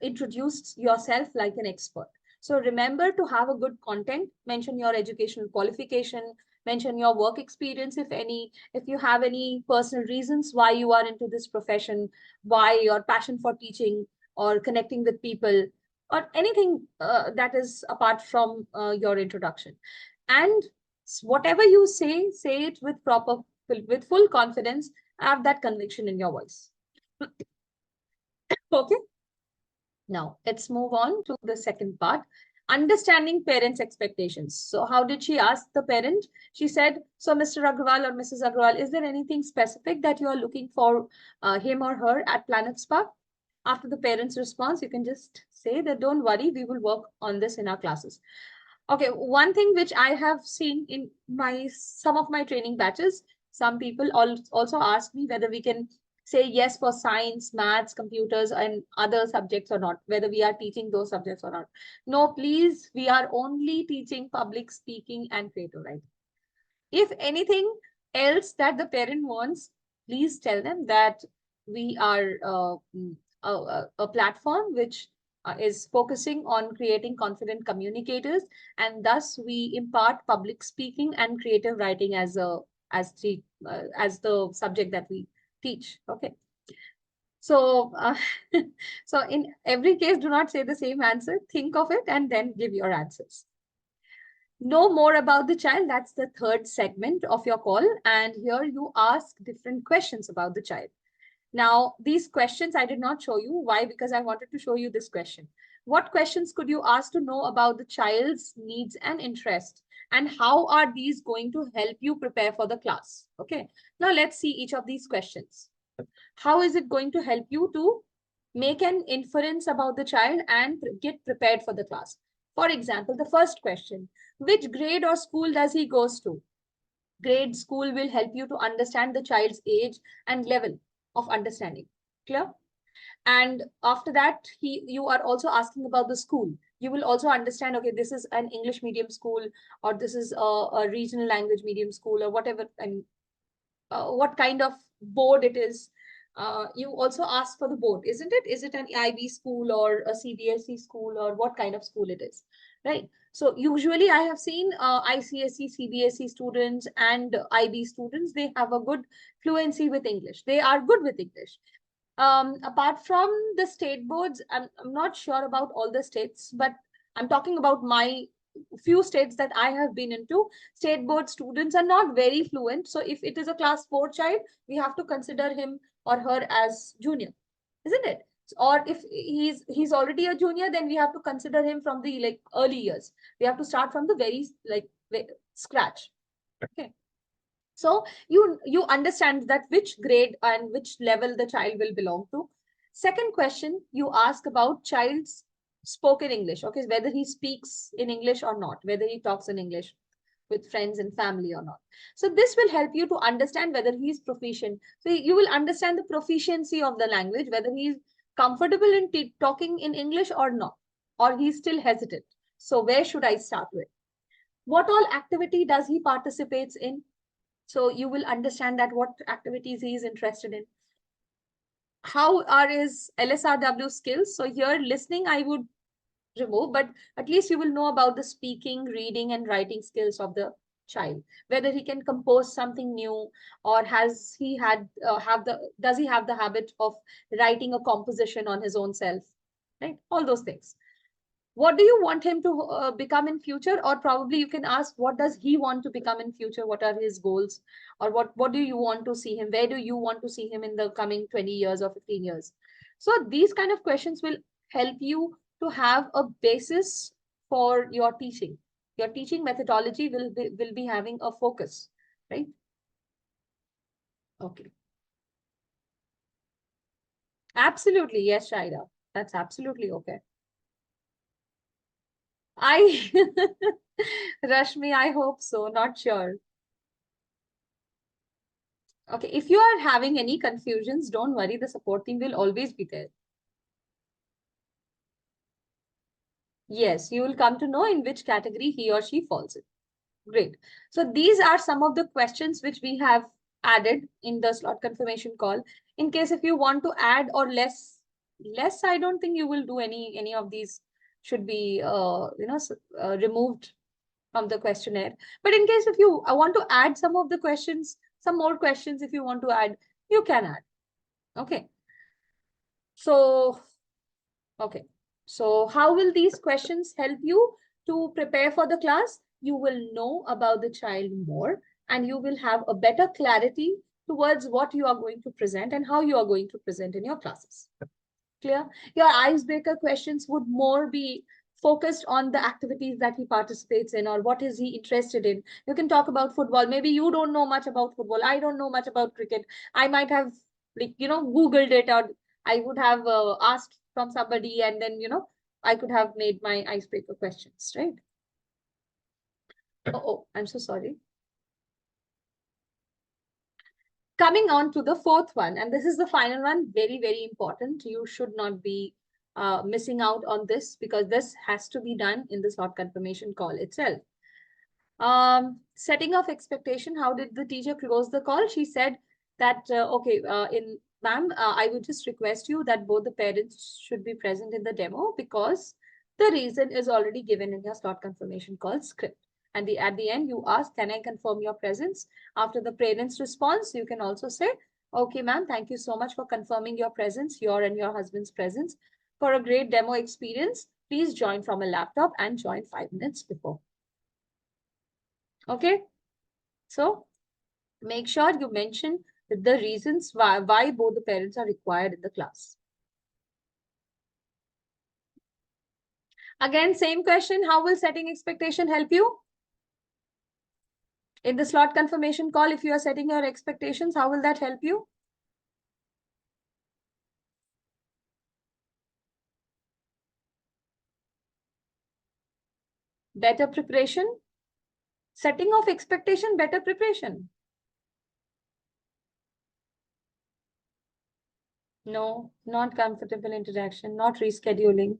introduce yourself like an expert. So remember to have a good content, mention your educational qualification, mention your work experience, if any, if you have any personal reasons why you are into this profession, why your passion for teaching or connecting with people, or anything that is apart from your introduction. And whatever you say it with full confidence, have that conviction in your voice. Okay. Now, let's move on to the second part, understanding parents' expectations. So how did she ask the parent? She said, so Mr. Agrawal or Mrs. Agrawal, is there anything specific that you are looking for him or her at Planet Spark? After the parent's response, you can just say that, don't worry, we will work on this in our classes. Okay, one thing which I have seen in some of my training batches, some people also ask me whether we can say yes for science, maths, computers, and other subjects or not, whether we are teaching those subjects or not. No, please, we are only teaching public speaking and creative writing. If anything else that the parent wants, please tell them that we are a platform which is focusing on creating confident communicators, and thus we impart public speaking and creative writing as as the subject that we teach. Okay. So, so in every case, do not say the same answer. Think of it and then give your answers. Know more about the child. That's the third segment of your call. And here you ask different questions about the child. Now, these questions I did not show you. Why? Because I wanted to show you this question. What questions could you ask to know about the child's needs and interest? And how are these going to help you prepare for the class? Okay. Now, let's see each of these questions. How is it going to help you to make an inference about the child and get prepared for the class? For example, the first question, which grade or school does he goes to? Grade, school will help you to understand the child's age and level of understanding. Clear? And after that, you are also asking about the school. You will also understand, okay, this is an English medium school, or this is a regional language medium school, or whatever, and what kind of board it is. You also ask for the board, isn't it? Is it an IB school or a CBSE school, or what kind of school it is, right? So usually I have seen ICSE, CBSE students and IB students, they have a good fluency with English. They are good with English. Apart from the state boards, I'm not sure about all the states, but I'm talking about my few states that I have been into. State board students are not very fluent. So if it is a class 4 child, we have to consider him or her as junior, isn't it? Or if he's already a junior, then we have to consider him from the like early years. We have to start from the very scratch. Okay. So you understand that which grade and which level the child will belong to. Second question, you ask about child's spoken English. Okay, whether he speaks in English or not, whether he talks in English with friends and family or not. So this will help you to understand whether he is proficient. So you will understand the proficiency of the language, whether he is comfortable in talking in English or not, or he's still hesitant. So where should I start with? What all activity does he participates in? So you will understand that what activities he is interested in. How are his LSRW skills? So here listening, I would remove, but at least you will know about the speaking, reading, and writing skills of the child. Whether he can compose something new, or has he had does he have the habit of writing a composition on his own self, right? All those things. What do you want him to become in future? Or probably you can ask, what does he want to become in future? What are his goals? Or what do you want to see him? Where do you want to see him in the coming 20 years or 15 years? So these kind of questions will help you to have a basis for your teaching. Your teaching methodology will be having a focus, right? Okay. Absolutely. Yes, Shaira. That's absolutely okay. Rashmi, I hope so. Not sure. Okay, if you are having any confusions, don't worry. The support team will always be there. Yes, you will come to know in which category he or she falls in. Great. So these are some of the questions which we have added in the slot confirmation call. In case if you want to add or less, I don't think you will do any of these should be removed from the questionnaire. But in case if you want to add some of the questions, some more questions if you want to add, you can add. Okay. So, okay. So how will these questions help you to prepare for the class? You will know about the child more, and you will have a better clarity towards what you are going to present and how you are going to present in your classes. Clear? Your icebreaker questions would more be focused on the activities that he participates in or what is he interested in. You can talk about football. Maybe you don't know much about football. I don't know much about cricket. I might have, like, Googled it, or I would have asked from somebody, and then, I could have made my icebreaker questions, right? Oh, I'm so sorry. Coming on to the fourth one, and this is the final one, very, very important. You should not be missing out on this, because this has to be done in the slot confirmation call itself. Setting of expectation. How did the teacher close the call? She said that, okay, ma'am, I would just request you that both the parents should be present in the demo, because the reason is already given in your slot confirmation call script. And at the end, you ask, can I confirm your presence? After the parent's response, you can also say, okay, ma'am, thank you so much for confirming your presence, your and your husband's presence. For a great demo experience, please join from a laptop and join 5 minutes before. Okay, so make sure you mention the reasons why both the parents are required in the class. Again, same question. How will setting expectation help you? In the slot confirmation call, if you are setting your expectations, how will that help you? Better preparation. Setting of expectation, better preparation. No, not comfortable interaction, not rescheduling.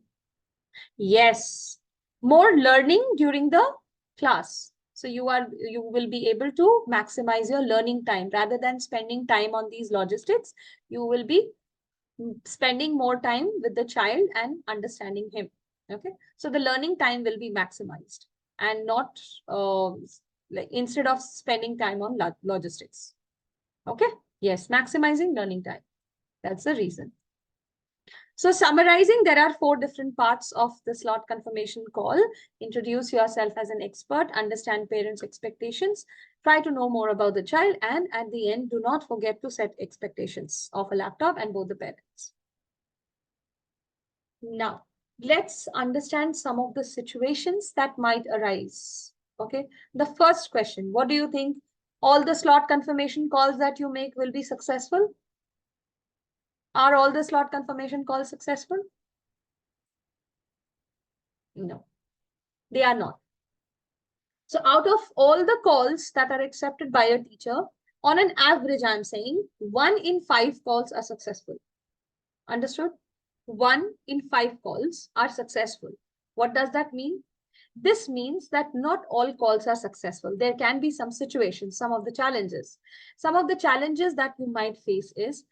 Yes, more learning during the class. So you will be able to maximize your learning time rather than spending time on these logistics. You will be spending more time with the child and understanding him. Okay, so the learning time will be maximized and not like instead of spending time on logistics. Okay, yes, maximizing learning time. That's the reason. So summarizing, there are 4 different parts of the slot confirmation call. Introduce yourself as an expert, understand parents' expectations, try to know more about the child, and at the end, do not forget to set expectations of a laptop and both the parents. Now, let's understand some of the situations that might arise. Okay, the first question, what do you think? All the slot confirmation calls that you make will be successful? Are all the slot confirmation calls successful? No, they are not. So out of all the calls that are accepted by a teacher, on an average, I'm saying 1 in 5 calls are successful. Understood? 1 in 5 calls are successful. What does that mean? This means that not all calls are successful. There can be some situations, some of the challenges. Some of the challenges that you might face is,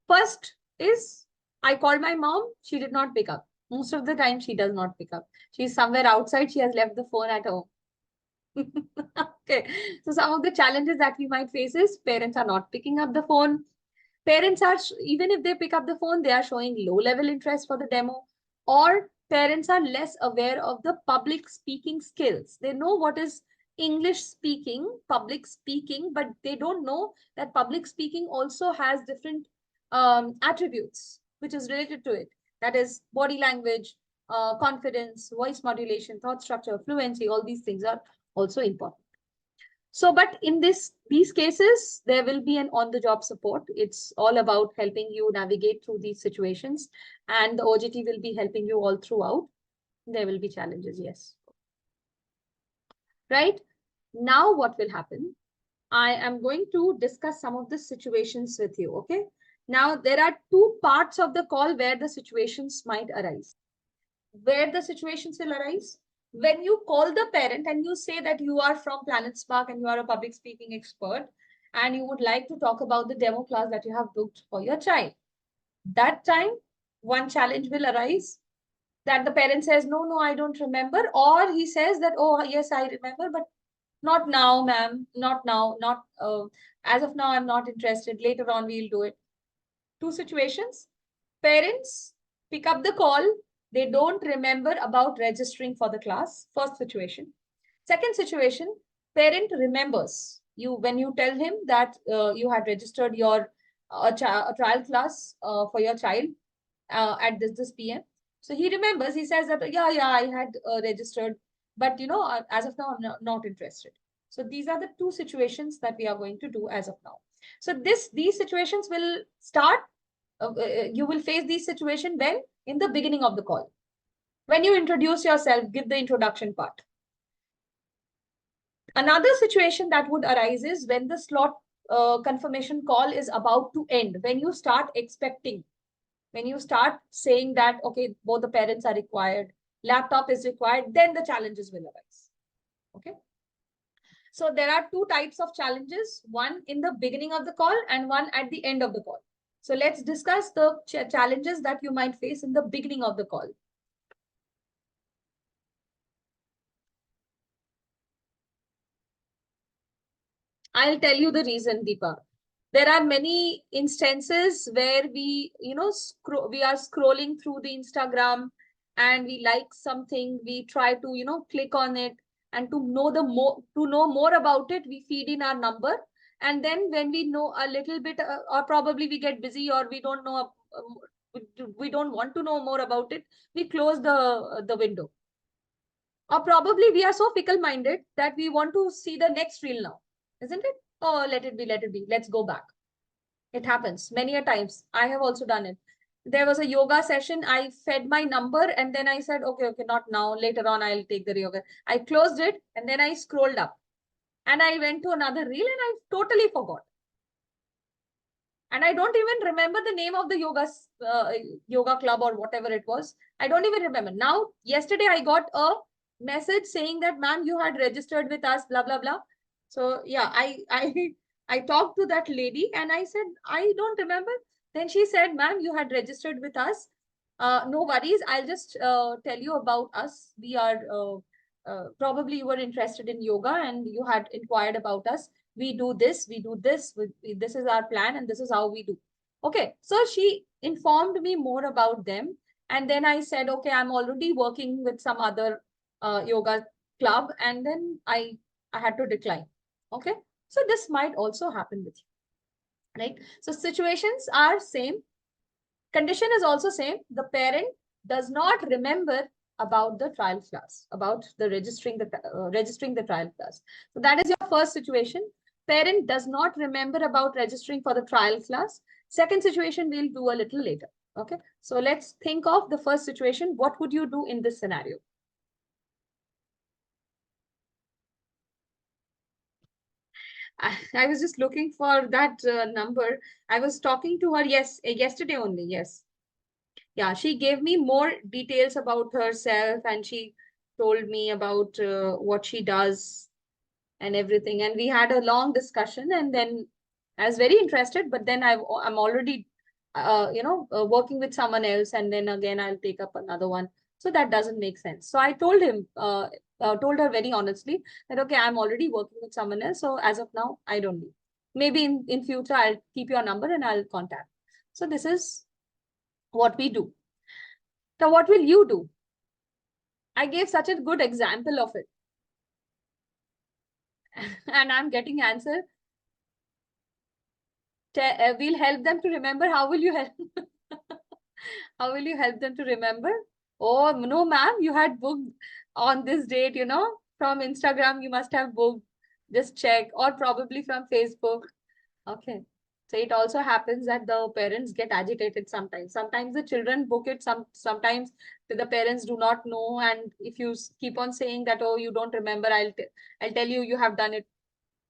first is, I called my mom, she did not pick up. Most of the time, she does not pick up. She's somewhere outside, she has left the phone at home. Okay, so some of the challenges that we might face is parents are not picking up the phone. Parents are, even if they pick up the phone, they are showing low level interest for the demo, or parents are less aware of the public speaking skills. They know what is English speaking, public speaking, but they don't know that public speaking also has different attributes which is related to it. That is body language, confidence, voice modulation, thought structure, fluency, all these things are also important. So, but in these cases, there will be an on-the-job support. It's all about helping you navigate through these situations, and the OJT will be helping you all throughout. There will be challenges, yes. Right? Now, what will happen? I am going to discuss some of the situations with you, okay? Now, there are 2 parts of the call where the situations might arise. Where the situations will arise? When you call the parent and you say that you are from Planet Spark and you are a public speaking expert and you would like to talk about the demo class that you have booked for your child. That time, one challenge will arise that the parent says, no, I don't remember. Or he says that, oh, yes, I remember, but not now, ma'am, not now, not as of now, I'm not interested. Later on, we'll do it. 2 situations. Parents pick up the call. They don't remember about registering for the class. First situation. Second situation, parent remembers you when you tell him that you had registered your a trial class for your child, at this PM. So he remembers, he says that, yeah, I had registered, but as of now, I'm not interested. So these are the two situations that we are going to do as of now. So these situations will start, you will face these situations when? In the beginning of the call. When you introduce yourself, give the introduction part. Another situation that would arise is when the slot confirmation call is about to end, when you start expecting, when you start saying that, okay, both the parents are required, laptop is required, then the challenges will arise. Okay. So there are two types of challenges, one in the beginning of the call and one at the end of the call. So let's discuss the challenges that you might face in the beginning of the call. I'll tell you the reason, Deepa. There are many instances where we, we are scrolling through the Instagram and we like something, we try to, click on it, and to know more about it, we feed in our number. And then when we know a little bit, or probably we get busy, or we don't know, we don't want to know more about it, we close the window. Or probably we are so fickle-minded that we want to see the next reel now, isn't it? Oh, let it be, let's go back. It happens many a times. I have also done it. There was a yoga session. I fed my number and then I said, okay, not now. Later on, I'll take the yoga. I closed it and then I scrolled up and I went to another reel and I totally forgot. And I don't even remember the name of the yoga club or whatever it was. I don't even remember. Now, yesterday I got a message saying that, ma'am, you had registered with us, blah, blah, blah. So yeah, I talked to that lady and I said, I don't remember. Then she said, ma'am, you had registered with us. No worries. I'll just tell you about us. We are probably you were interested in yoga and you had inquired about us. We do this, this is our plan and this is how we do. Okay, so she informed me more about them. And then I said, okay, I'm already working with some other yoga club. And then I had to decline. Okay, so this might also happen with you, right? So situations are same. Condition is also same. The parent does not remember about the trial class, about the registering the trial class. So that is your first situation. Parent does not remember about registering for the trial class. Second situation we'll do a little later. Okay, so let's think of the first situation. What would you do in this scenario? I was just looking for that number. I was talking to her, yes, yesterday only, yes. Yeah, she gave me more details about herself and she told me about what she does and everything. And we had a long discussion and then I was very interested, but then I'm already, working with someone else and then again, I'll take up another one. So that doesn't make sense. So I told told her very honestly that, okay, I'm already working with someone else. So as of now, I don't need. Maybe in future, I'll keep your number and I'll contact. So this is what we do. Now, what will you do? I gave such a good example of it. And I'm getting answer. We'll help them to remember. How will you help? How will you help them to remember? Oh, no, ma'am, you had booked on this date, from Instagram, you must have booked. Just check, or probably from Facebook. Okay. So it also happens that the parents get agitated sometimes. Sometimes the children book it, sometimes the parents do not know. And if you keep on saying that, oh, you don't remember, I'll tell you, you have done it.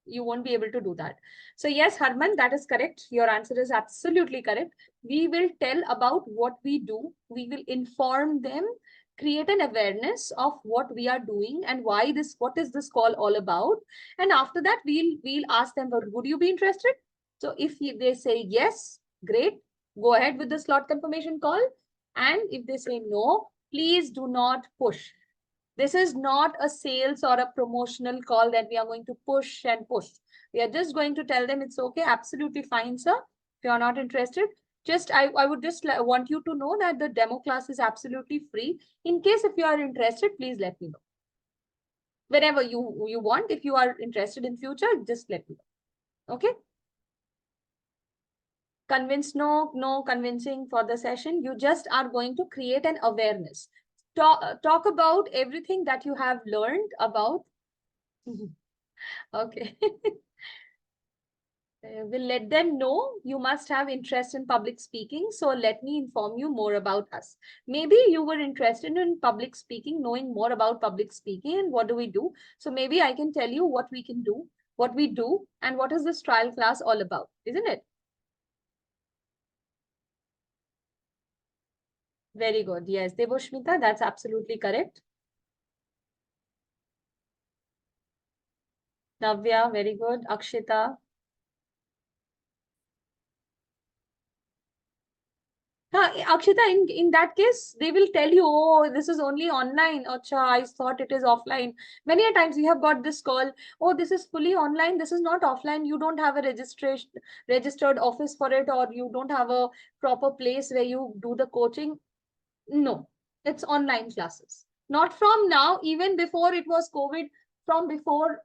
You won't be able to do that. So yes, Harman, that is correct. Your answer is absolutely correct. We will tell about what we do. We will inform them, create an awareness of what we are doing and what is this call all about. And after that, we'll ask them, would you be interested? So if they say yes, great, go ahead with the slot confirmation call. And if they say no, please do not push. This is not a sales or a promotional call that we are going to push and push. We are just going to tell them it's okay, absolutely fine, sir. If you are not interested, I would just want you to know that the demo class is absolutely free. In case if you are interested, please let me know. Whenever you want, if you are interested in future, just let me know. Okay. No convincing for the session. You just are going to create an awareness. Talk about everything that you have learned about. Okay. We'll let them know you must have interest in public speaking. So let me inform you more about us. Maybe you were interested in public speaking, knowing more about public speaking and what do we do. So maybe I can tell you what we can do, what we do, and what is this trial class all about, isn't it? Very good. Yes, Devoshmita, that's absolutely correct. Navya, very good. Akshita. Akshita, in that case, they will tell you, oh, this is only online. Acha, I thought it is offline. Many a times we have got this call, oh, this is fully online. This is not offline. You don't have a registered office for it, or you don't have a proper place where you do the coaching. No, it's online classes. Not from now, even before it was COVID, from before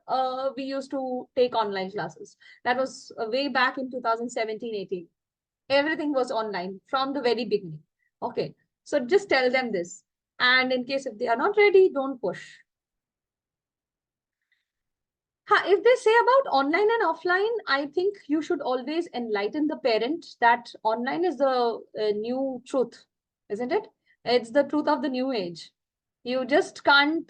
we used to take online classes. That was way back in 2017-18. Everything was online from the very beginning. Okay, so just tell them this. And in case if they are not ready, don't push. If they say about online and offline, I think you should always enlighten the parent that online is the new truth, isn't it? It's the truth of the new age. You just can't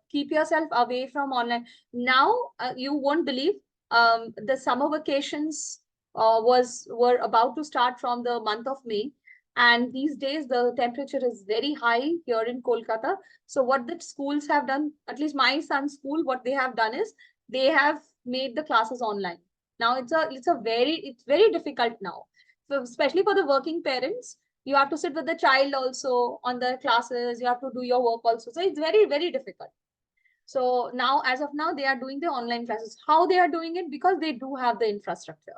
keep yourself away from online. Now, you won't believe the summer vacations were about to start from the month of May. And these days, the temperature is very high here in Kolkata. So what the schools have done, at least my son's school, what they have done is they have made the classes online. Now it's very difficult now. So especially for the working parents, you have to sit with the child also on the classes, you have to do your work also. So it's very, very difficult. So now, as of now, they are doing the online classes. How they are doing it? Because they do have the infrastructure.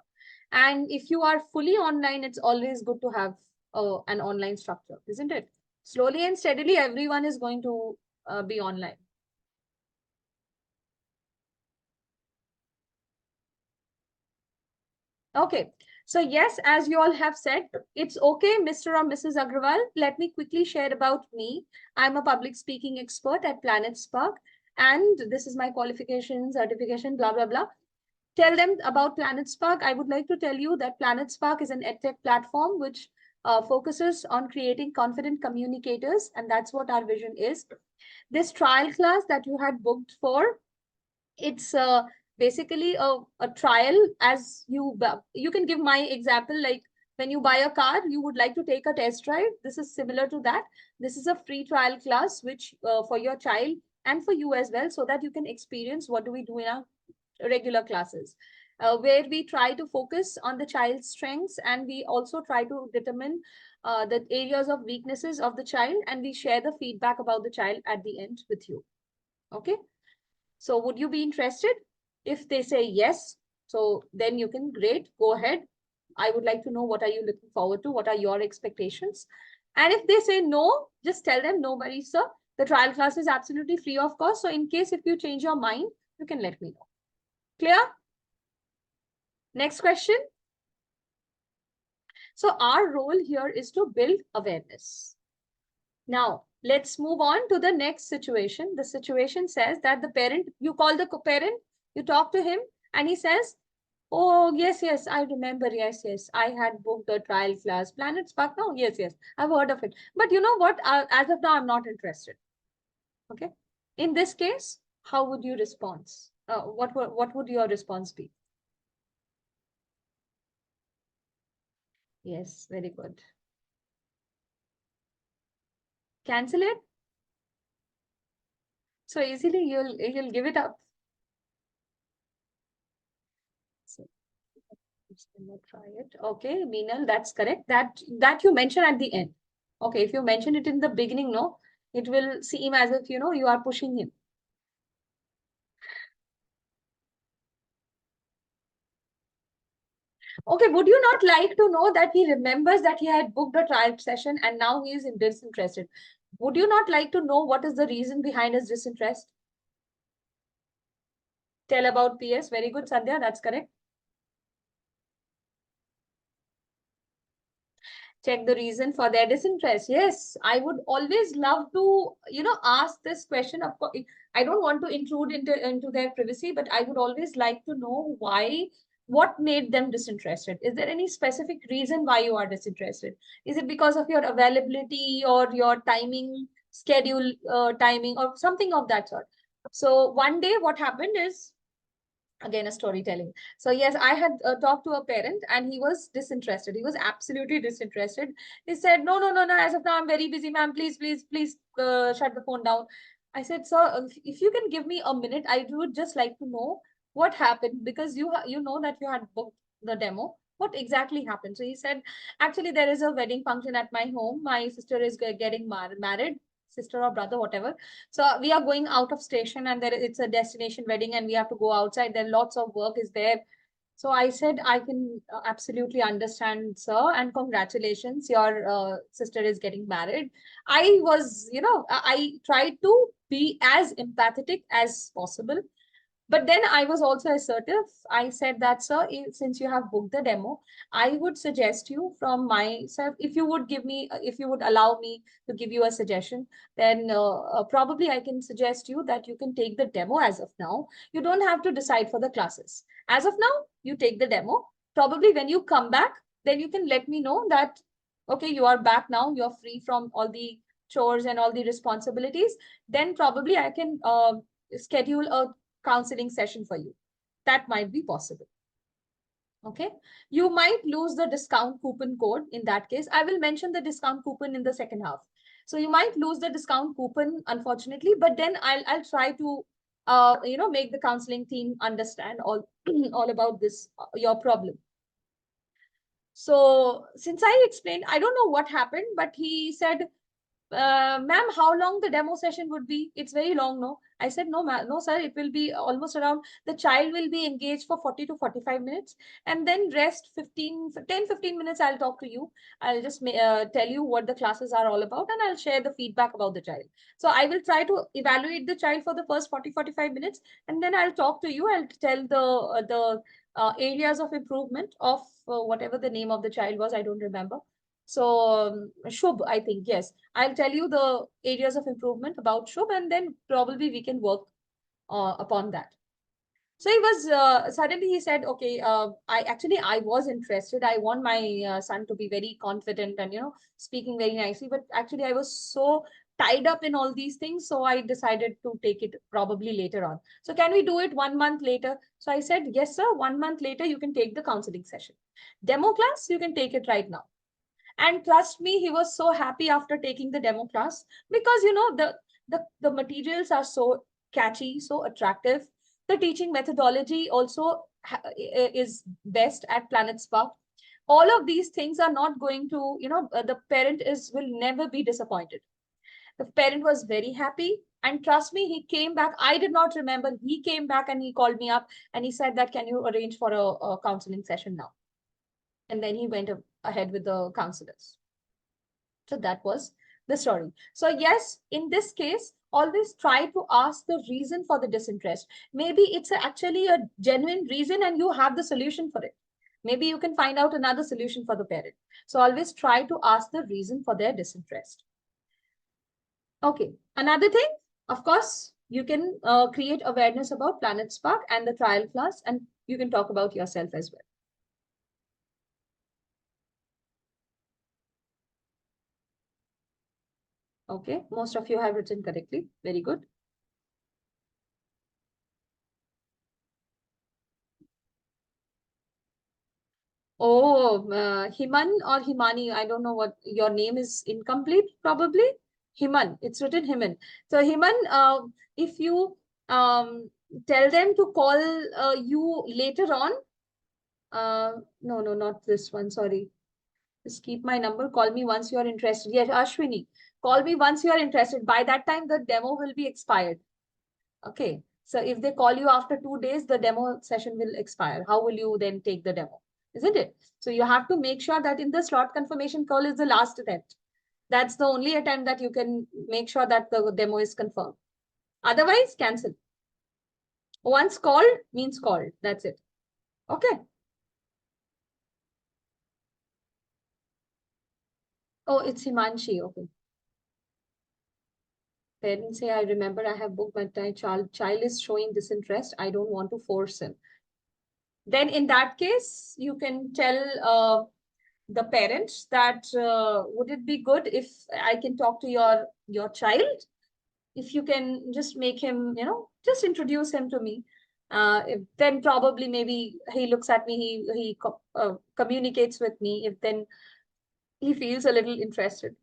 And if you are fully online, it's always good to have an online structure, isn't it? Slowly and steadily, everyone is going to be online. Okay. So yes, as you all have said, it's okay, Mr. or Mrs. Agrawal. Let me quickly share about me. I'm a public speaking expert at Planet Spark, and this is my qualification, certification, blah, blah, blah. Tell them about Planet Spark. I would like to tell you that Planet Spark is an edtech platform which focuses on creating confident communicators, and that's what our vision is. This trial class that you had booked for, it's basically a trial. As you can give my example, like when you buy a car, you would like to take a test drive. This is similar to that. This is a free trial class which for your child and for you as well, so that you can experience what do we do in our regular classes, where we try to focus on the child's strengths, and we also try to determine the areas of weaknesses of the child, and we share the feedback about the child at the end with you. Okay. So would you be interested? If they say yes, so then you can, great, go ahead. I would like to know, what are you looking forward to? What are your expectations? And if they say no, just tell them, no worries, sir. The trial class is absolutely free of cost. So in case if you change your mind, you can let me know. Clear? Next question. So our role here is to build awareness. Now, let's move on to the next situation. The situation says that the parent, you call the parent, you talk to him, and he says, oh, yes, I remember. Yes, I had booked the trial class. Planet Spark. No, yes, I've heard of it. But you know what? As of now, I'm not interested. Okay. In this case, how would you respond? What would your response be? Yes, very good. Cancel it? So easily you'll give it up. So try it. Okay, Meenal, that's correct. That you mention at the end. Okay, if you mention it in the beginning, no, it will seem as if you are pushing him. Okay, would you not like to know that he remembers that he had booked a trial session and now he is disinterested? Would you not like to know what is the reason behind his disinterest? Tell about PS. Very good, Sandhya. That's correct. check the reason for their disinterest. Yes, I would always love to, ask this question. Of course, I don't want to intrude into their privacy, but I would always like to know why, what made them disinterested. Is there any specific reason why you are disinterested? Is it because of your availability or your timing, schedule timing, or something of that sort? So one day what happened is, again, a storytelling. So yes, I had talked to a parent and he was disinterested. He was absolutely disinterested. He said, no, no, no, no, as of now I'm very busy, ma'am, please, please, please, shut the phone down. I said, sir, if you can give me a minute, I would just like to know what happened, because you know that you had booked the demo. What exactly happened? So he said, actually there is a wedding function at my home. My sister is getting married, sister or brother, whatever. So we are going out of station, and it's a destination wedding and we have to go outside. There lots of work is there. So I said, I can absolutely understand, sir, and congratulations, your sister is getting married. I was, I tried to be as empathetic as possible. But then I was also assertive. I said that, sir, since you have booked the demo, I would suggest you from myself, if you would give me, if you would allow me to give you a suggestion, then probably I can suggest you that you can take the demo as of now. You don't have to decide for the classes. As of now, you take the demo. Probably when you come back, then you can let me know that, okay, you are back now, you're free from all the chores and all the responsibilities. Then probably I can schedule a counseling session for you. That might be possible. Okay. You might lose the discount coupon code in that case. I will mention the discount coupon in the second half. So you might lose the discount coupon, unfortunately, but then I'll try to make the counseling team understand all all about this your problem. So since I explained, I don't know what happened, but he said, ma'am, how long the demo session would be? It's very long, no? I said, no, ma'am, no, sir, it will be almost around, the child will be engaged for 40 to 45 minutes, and then rest 10-15 minutes, I'll talk to you. I'll just tell you what the classes are all about, and I'll share the feedback about the child. So I will try to evaluate the child for the first 40-45 minutes, and then I'll talk to you. I'll tell the areas of improvement of whatever the name of the child was. I don't remember. So Shubh, I think, yes. I'll tell you the areas of improvement about Shubh, and then probably we can work upon that. So he was suddenly he said, okay, I was interested. I want my son to be very confident and speaking very nicely, but actually I was so tied up in all these things, so I decided to take it probably later on. So can we do it 1 month later? So I said, yes, sir. 1 month later, you can take the counseling session. Demo class, you can take it right now. And trust me, he was so happy after taking the demo class, because the materials are so catchy, so attractive. The teaching methodology also is best at Planet Spark. All of these things are not going to, the parent will never be disappointed. The parent was very happy, and trust me, he came back. I did not remember. He came back and he called me up and he said that, can you arrange for a counseling session now? And then he went ahead with the counselors. So that was the story. So yes, in this case, always try to ask the reason for the disinterest. Maybe it's actually a genuine reason and you have the solution for it. Maybe you can find out another solution for the parent. So always try to ask the reason for their disinterest. Okay, another thing, of course, you can create awareness about Planet Spark and the trial class, and you can talk about yourself as well. Okay, most of you have written correctly. Very good. Oh, Himan or Himani, I don't know what your name is, incomplete, probably. Himan, it's written Himan. So Himan, if you tell them to call you later on. No, not this one, sorry. Just keep my number, call me once you are interested. Yes, Ashwini, call me once you are interested. By that time, the demo will be expired. Okay, so if they call you after 2 days, the demo session will expire. How will you then take the demo? Isn't it? So you have to make sure that in the slot confirmation call is the last attempt. That's the only attempt that you can make sure that the demo is confirmed. Otherwise, cancel. Once called means called. That's it. Okay. Oh, it's Himanshi. Okay. Parents say, I remember I have booked, but my child is showing disinterest. I don't want to force him. Then in that case, you can tell the parents that would it be good if I can talk to your child? If you can just make him, just introduce him to me. Then probably maybe he looks at me, he communicates with me. If then he feels a little interested.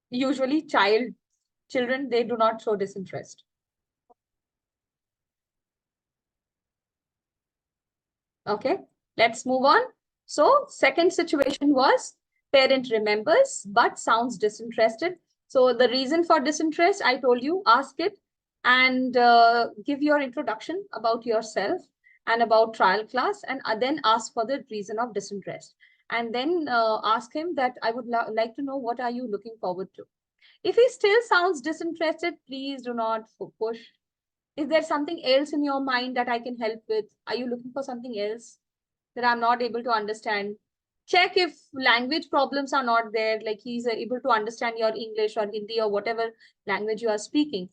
Usually children, they do not show disinterest. Okay, let's move on. So second situation was parent remembers but sounds disinterested. So the reason for disinterest, I told you, ask it and give your introduction about yourself and about trial class, and then ask for the reason of disinterest. And then ask him that I would like to know what are you looking forward to. If he still sounds disinterested, please do not push. Is there something else in your mind that I can help with? Are you looking for something else that I'm not able to understand? Check if language problems are not there, like he's able to understand your English or Hindi or whatever language you are speaking.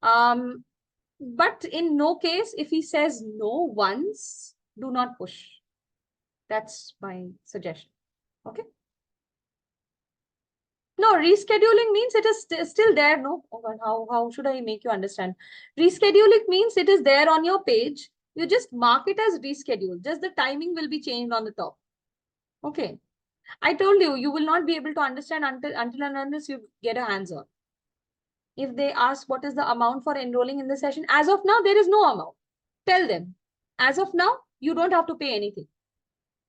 But in no case, if he says no once, do not push. That's my suggestion. Okay. No, rescheduling means it is still there. No, oh God, how should I make you understand? Rescheduling means it is there on your page. You just mark it as reschedule. Just the timing will be changed on the top. Okay. I told you, you will not be able to understand until and unless you get a hands-on. If they ask what is the amount for enrolling in the session, as of now, there is no amount. Tell them, as of now, you don't have to pay anything.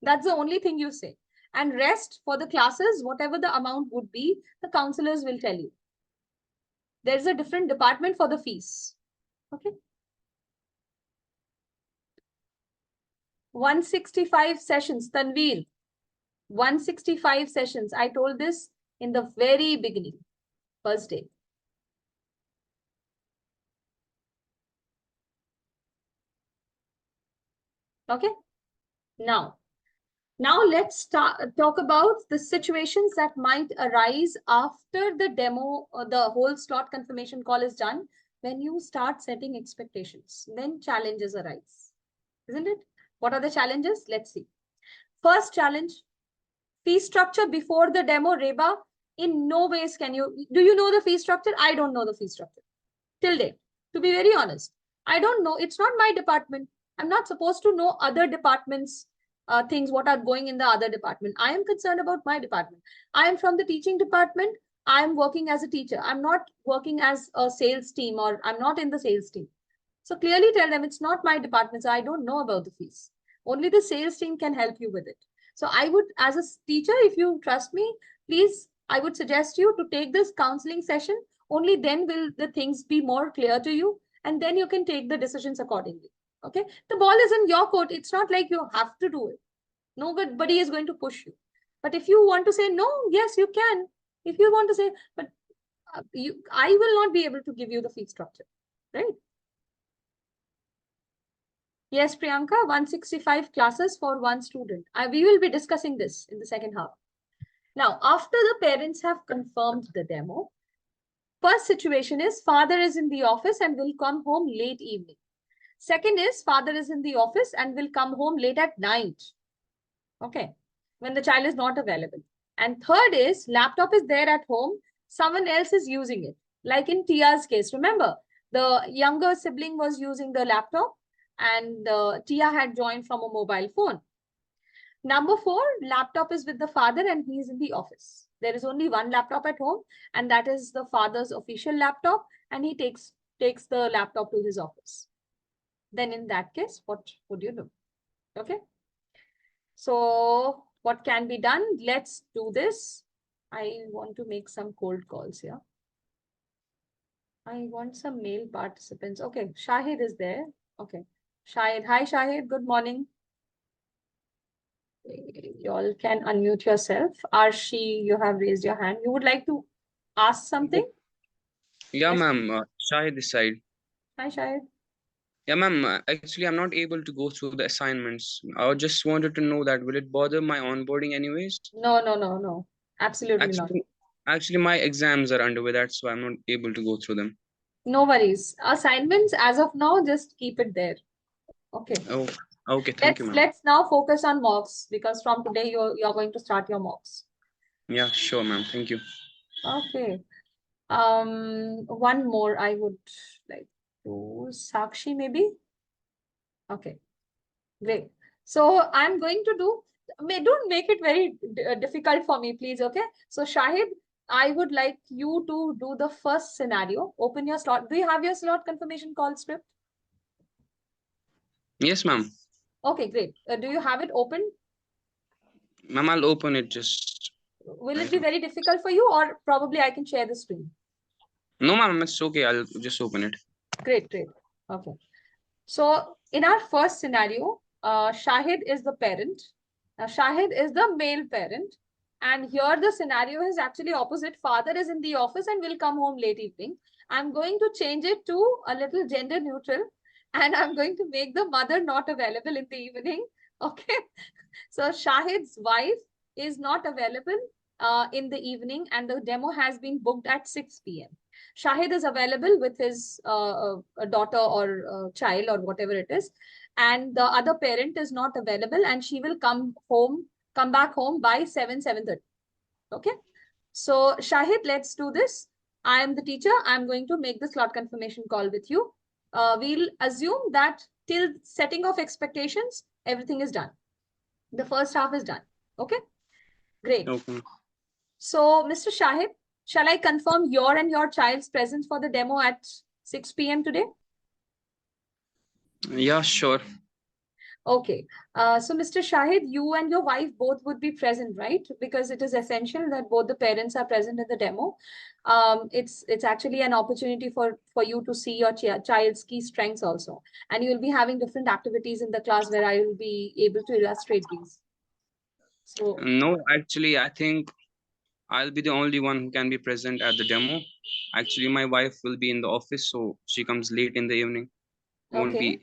That's the only thing you say. And rest for the classes, whatever the amount would be, the counselors will tell you. There's a different department for the fees. Okay. 165 sessions, Tanveer. 165 sessions. I told this in the very beginning, first day. Okay. Now let's talk about the situations that might arise after the demo or the whole slot confirmation call is done. When you start setting expectations, then challenges arise, isn't it? What are the challenges? Let's see. First challenge, fee structure before the demo. Reba, in no ways do you know the fee structure? I don't know the fee structure till date, to be very honest. I don't know. It's not my department. I'm not supposed to know other departments things, what are going in the other department. I am concerned about my department. I am from the teaching department. I am working as a teacher. I'm not working as a sales team, or I'm not in the sales team. So clearly tell them it's not my department, so I don't know about the fees. Only the sales team can help you with it. So I would, as a teacher, if you trust me, please, I would suggest you to take this counseling session. Only then will the things be more clear to you, and then you can take the decisions accordingly. Okay. The ball is in your court. It's not like you have to do it. Nobody is going to push you. But if you want to say no, yes, you can. If you want to say, but I will not be able to give you the fee structure, right? Yes, Priyanka, 165 classes for one student. We will be discussing this in the second half. Now, after the parents have confirmed the demo, first situation is father is in the office and will come home late evening. Second is father is in the office and will come home late at night. Okay, when the child is not available. And third is laptop is there at home, someone else is using it. Like in Tia's case, remember, the younger sibling was using the laptop and Tia had joined from a mobile phone. Number 4, laptop is with the father and he is in the office. There is only one laptop at home, and that is the father's official laptop, and he takes the laptop to his office. Then in that case, what would you do? Okay. So what can be done? Let's do this. I want to make some cold calls here. I want some male participants. Okay, Shahid is there. Okay, Shahid. Hi, Shahid. Good morning. You all can unmute yourself. Arshi, you have raised your hand. You would like to ask something? Yeah, Yes. ma'am. Shahid this side. Hi, Shahid. Yeah, ma'am. Actually, I'm not able to go through the assignments. I just wanted to know that will it bother my onboarding anyways? No, no, no, no. Absolutely not. Actually, my exams are underway. That's why I'm not able to go through them. No worries. Assignments as of now, just keep it there. Okay. Oh, okay. Thank you, ma'am. Let's now focus on mocks because from today you're going to start your mocks. Yeah, sure, ma'am. Thank you. Okay. One more I would like to Sakshi maybe. Okay, great. So I'm going to do. Don't make it very difficult for me, please. Okay. So Shahid, I would like you to do the first scenario. Open your slot. Do you have your slot confirmation call script? Yes, ma'am. Okay, great. Do you have it open? Ma'am, I'll open it just. Will it be very difficult for you, or probably I can share the screen? No, ma'am, it's okay. I'll just open it. Great, great. Okay. So in our first scenario, Shahid is the parent. Now, Shahid is the male parent. And here the scenario is actually opposite. Father is in the office and will come home late evening. I'm going to change it to a little gender neutral. And I'm going to make the mother not available in the evening. Okay. So Shahid's wife is not available in the evening and the demo has been booked at 6 p.m. Shahid is available with his a daughter or child or whatever it is. And the other parent is not available and she will come back home by 7:30. Okay. So Shahid, let's do this. I am the teacher. I'm going to make the slot confirmation call with you. We'll assume that till setting of expectations, everything is done. The first half is done. Okay. Great. Okay. So, Mr. Shahid, shall I confirm your and your child's presence for the demo at 6 p.m. today? Yeah, sure. Okay. So, Mr. Shahid, you and your wife both would be present, right? Because it is essential that both the parents are present in the demo. It's actually an opportunity for you to see your child's key strengths also. And you'll be having different activities in the class where I will be able to illustrate these. So, No, actually, I think I'll be the only one who can be present at the demo. Actually, my wife will be in the office, so she comes late in the evening. okay.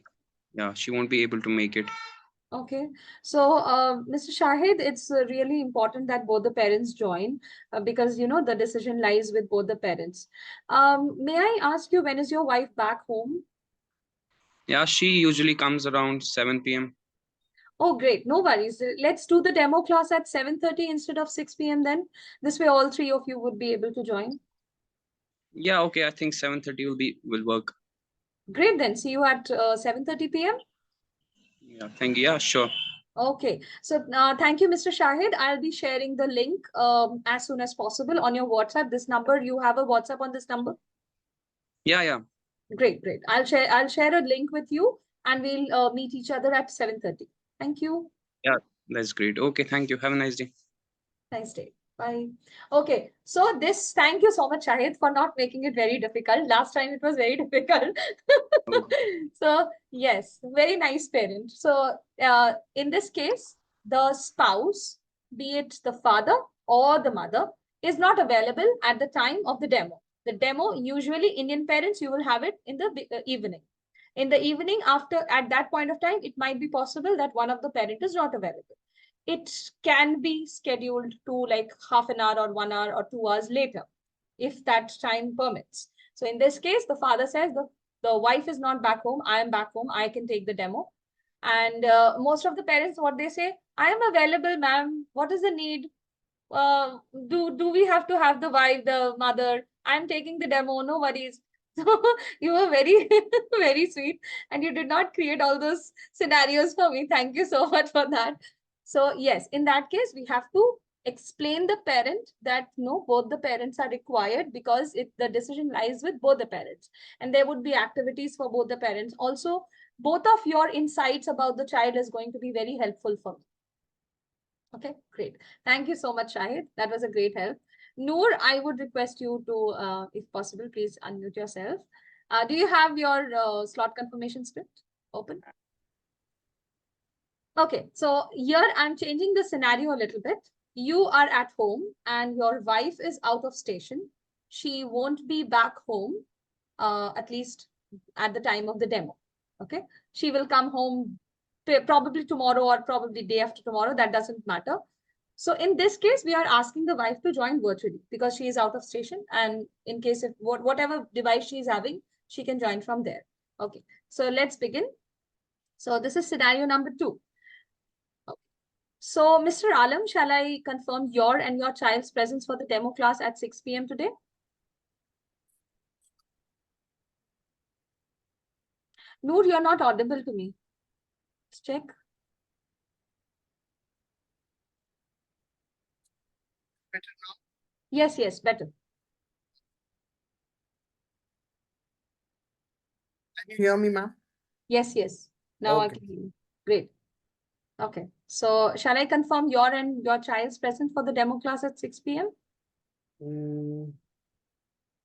She won't be able to make it. Okay, so Mr. Shahid, it's really important that both the parents join because you know the decision lies with both the parents. May I ask you when is your wife back home? Yeah, she usually comes around 7 p.m. Oh, great, no worries. Let's do the demo class at 7:30 instead of 6 p.m. then. This way, all three of you would be able to join. Yeah, okay. I think 7:30 will work. Great, then see you at 7:30 p.m. Yeah, thank you. Yeah, sure. Okay, so thank you, Mr. Shahid. I'll be sharing the link as soon as possible on your WhatsApp. This number, you have a WhatsApp on this number? Yeah. Great, great. I'll share a link with you and we'll meet each other at 7:30. Thank you. Yeah, that's great. Okay, thank you. Have a nice day. Nice day. Bye. Okay, so thank you so much, Shahid, for not making it very difficult. Last time it was very difficult. So, yes, very nice parent. So, in this case, the spouse, be it the father or the mother, is not available at the time of the demo. The demo, usually Indian parents, you will have it in the evening. In the evening, at that point of time, it might be possible that one of the parent is not available. It can be scheduled to like half an hour or 1 hour or 2 hours later, if that time permits. So in this case, the father says the wife is not back home. I am back home. I can take the demo. And most of the parents, what they say, I am available, ma'am. What is the need? Do we have to have the wife, the mother? I'm taking the demo. No worries. So you were very, very sweet, and you did not create all those scenarios for me. Thank you so much for that. So yes, in that case, we have to explain the parent that no, both the parents are required because the decision lies with both the parents, and there would be activities for both the parents. Also, both of your insights about the child is going to be very helpful for me. Okay, great. Thank you so much, Shahid. That was a great help. Noor, I would request you to, if possible, please unmute yourself. Do you have your slot confirmation script open? Okay, so here I'm changing the scenario a little bit. You are at home and your wife is out of station. She won't be back home, at least at the time of the demo. Okay, she will come home probably tomorrow or probably day after tomorrow. That doesn't matter. So in this case, we are asking the wife to join virtually because she is out of station. And in case if whatever device she is having, she can join from there. Okay, so let's begin. So this is scenario number 2. So Mr. Alam, shall I confirm your and your child's presence for the demo class at 6 p.m. today? Noor, you're not audible to me. Let's check. Better now? Yes, yes, better. Can you hear me, ma'am? Yes, yes. Now I Okay. can hear you. Great. Okay. So shall I confirm your and your child's present for the demo class at 6 p.m.? Mm,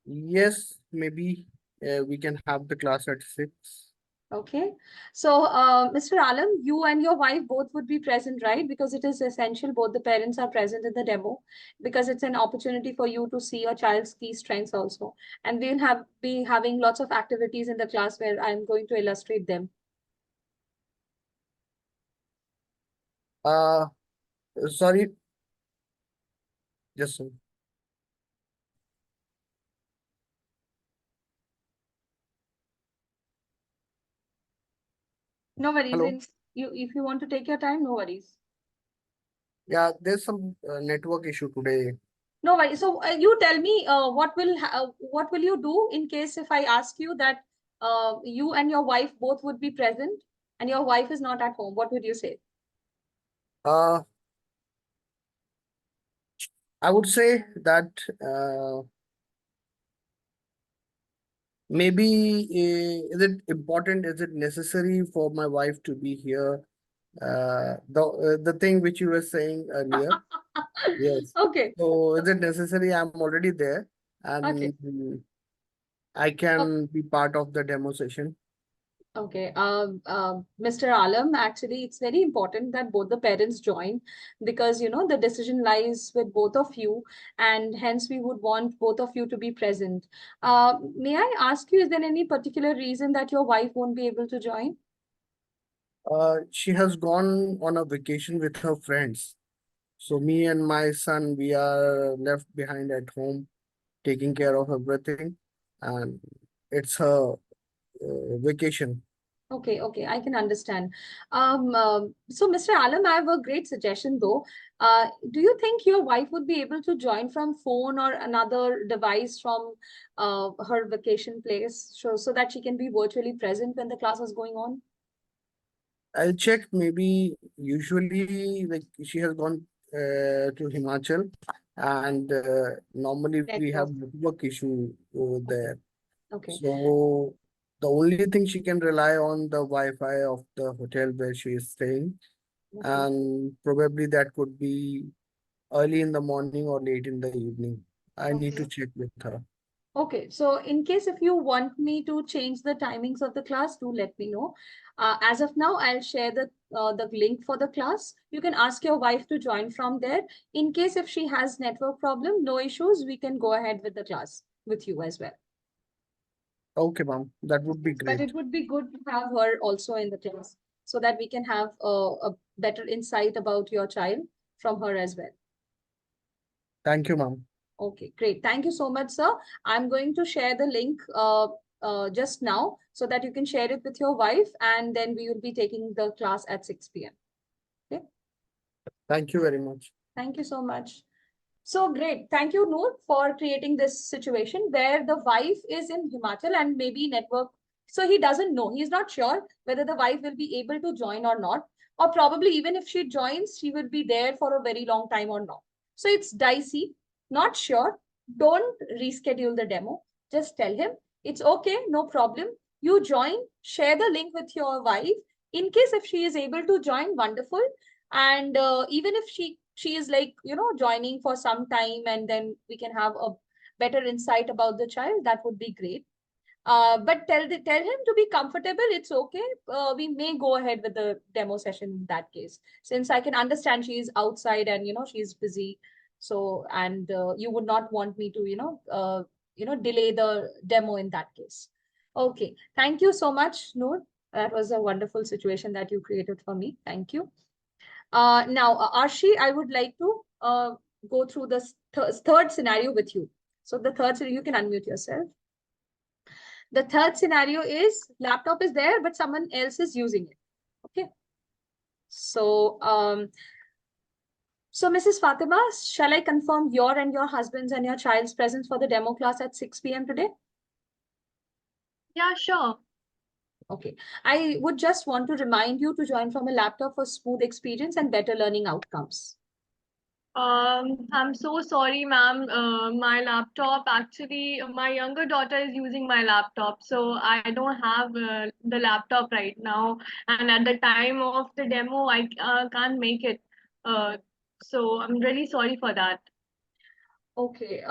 yes, maybe we can have the class at 6. Okay. So, Mr. Alam, you and your wife both would be present, right? Because it is essential both the parents are present in the demo because it's an opportunity for you to see your child's key strengths also. And we'll be having lots of activities in the class where I'm going to illustrate them. Sorry, just No worries. hello. If you want to take your time, no worries. Yeah, there's some network issue today. No worries. So you tell me what will you do in case if I ask you that you and your wife both would be present and your wife is not at home? What would you say? Uh, I would say that maybe is it important? Is it necessary for my wife to be here? The thing which you were saying earlier. Yes. Okay. So is it necessary? I'm already there, Okay. and I can be part of the demo session. Okay. Mr. Alam, actually, it's very important that both the parents join because, you know, the decision lies with both of you, and hence we would want both of you to be present. May I ask you, is there any particular reason that your wife won't be able to join? She has gone on a vacation with her friends. So me and my son, we are left behind at home, taking care of everything, and it's her vacation. Okay, okay, I can understand. So Mr. Alam, I have a great suggestion though. Do you think your wife would be able to join from phone or another device from her vacation place so that she can be virtually present when the class is going on? I'll check. Maybe usually like she has gone to Himachal, and normally we have Network. network issue over there. Okay, So the only thing she can rely on the Wi-Fi of the hotel where she is staying, okay. and probably that could be early in the morning or late in the evening. I need to Okay. check with her. Okay, so in case if you want me to change the timings of the class, do let me know. As of now, I'll share the link for the class. You can ask your wife to join from there. In case if she has network problem, no issues, we can go ahead with the class with you as well. Okay, ma'am, that would be But great. it would be good to have her also in the class so that we can have a better insight about your child from her as well. Thank you, ma'am. Okay, great. Thank you so much, sir. I'm going to share the link just now so that you can share it with your wife, and then we will be taking the class at 6 p.m. Okay, Thank you very much. thank you so much. So great. Thank you, Noor, for creating this situation where the wife is in Himachal and maybe network. So he doesn't know. He's not sure whether the wife will be able to join or not. Or probably even if she joins, she will be there for a very long time or not. So it's dicey, not sure. Don't reschedule the demo. Just tell him it's okay, no problem. You join, share the link with your wife. In case if she is able to join, wonderful. And even if she is like, you know, joining for some time and then we can have a better insight about the child, that would be great. But tell him to be comfortable. It's okay. We may go ahead with the demo session in that case, since I can understand she is outside and you know she's busy. So and you would not want me to delay the demo in that case. Okay, thank you so much, Noor. That was a wonderful situation that you created for me. Thank you. Now, Arshi, I would like to go through the third scenario with you. So the third scenario, you can unmute yourself. The third scenario is laptop is there, but someone else is using it. Okay. So, Mrs. Fatima, shall I confirm your and your husband's and your child's presence for the demo class at 6 p.m. today? Yeah, sure. Okay. I would just want to remind you to join from a laptop for smooth experience and better learning outcomes. I'm so sorry, ma'am. My laptop, actually, my younger daughter is using my laptop, so I don't have the laptop right now. And at the time of the demo, I can't make it. So I'm really sorry for that. Okay,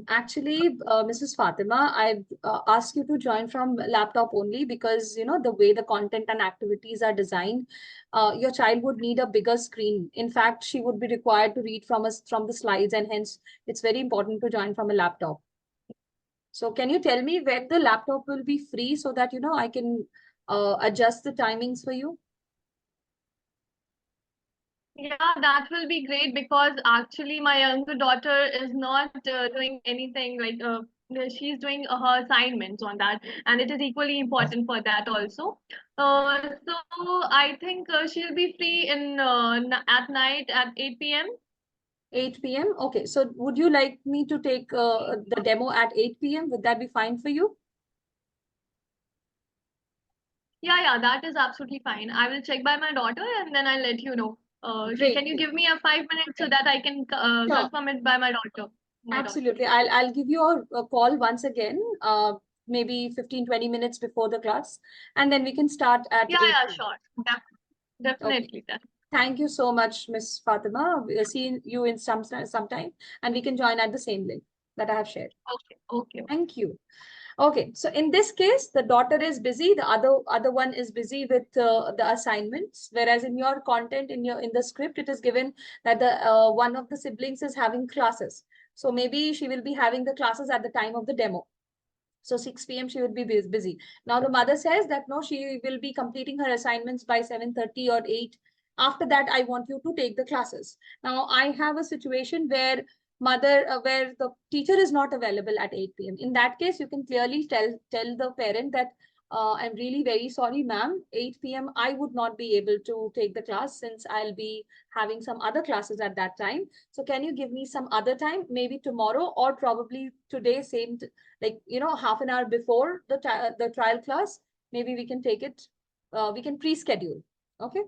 actually, Mrs. Fatima, I've asked you to join from laptop only because, you know, the way the content and activities are designed, your child would need a bigger screen. In fact, she would be required to read from us from the slides, and hence it's very important to join from a laptop. So can you tell me when the laptop will be free so that, you know, I can adjust the timings for you? Yeah, that will be great because actually my younger daughter is not doing anything like she's doing her assignments on that, and it is equally important for that also. So I think she'll be free in at night at 8 p.m. 8 p.m. Okay, so would you like me to take the demo at 8 p.m.? Would that be fine for you? Yeah, that is absolutely fine. I will check by my daughter and then I'll let you know. Great, Can you great. give me a 5 minutes so that I can Sure. confirm it by my daughter? Absolutely. I'll give you a call once again, maybe 15-20 minutes before the class, and then we can start at 8 Yeah, p.m. sure. Okay. Definitely. Thank you so much, Miss Fatima. We'll see you in sometime, and we can join at the same link that I have shared. Okay. Thank you. Okay, so in this case, the daughter is busy, the other one is busy with the assignments, whereas in your content, in the script, it is given that the one of the siblings is having classes. So maybe she will be having the classes at the time of the demo. So 6 p.m. she would be busy. Now the mother says that no, she will be completing her assignments by 7:30 or 8. After that, I want you to take the classes. Now I have a situation where where the teacher is not available at 8 p.m. In that case, you can clearly tell the parent that I'm really very sorry, ma'am. 8 p.m. I would not be able to take the class since I'll be having some other classes at that time. So can you give me some other time, maybe tomorrow or probably today, same like, you know, half an hour before the trial class, maybe we can take it, we can pre-schedule. Okay.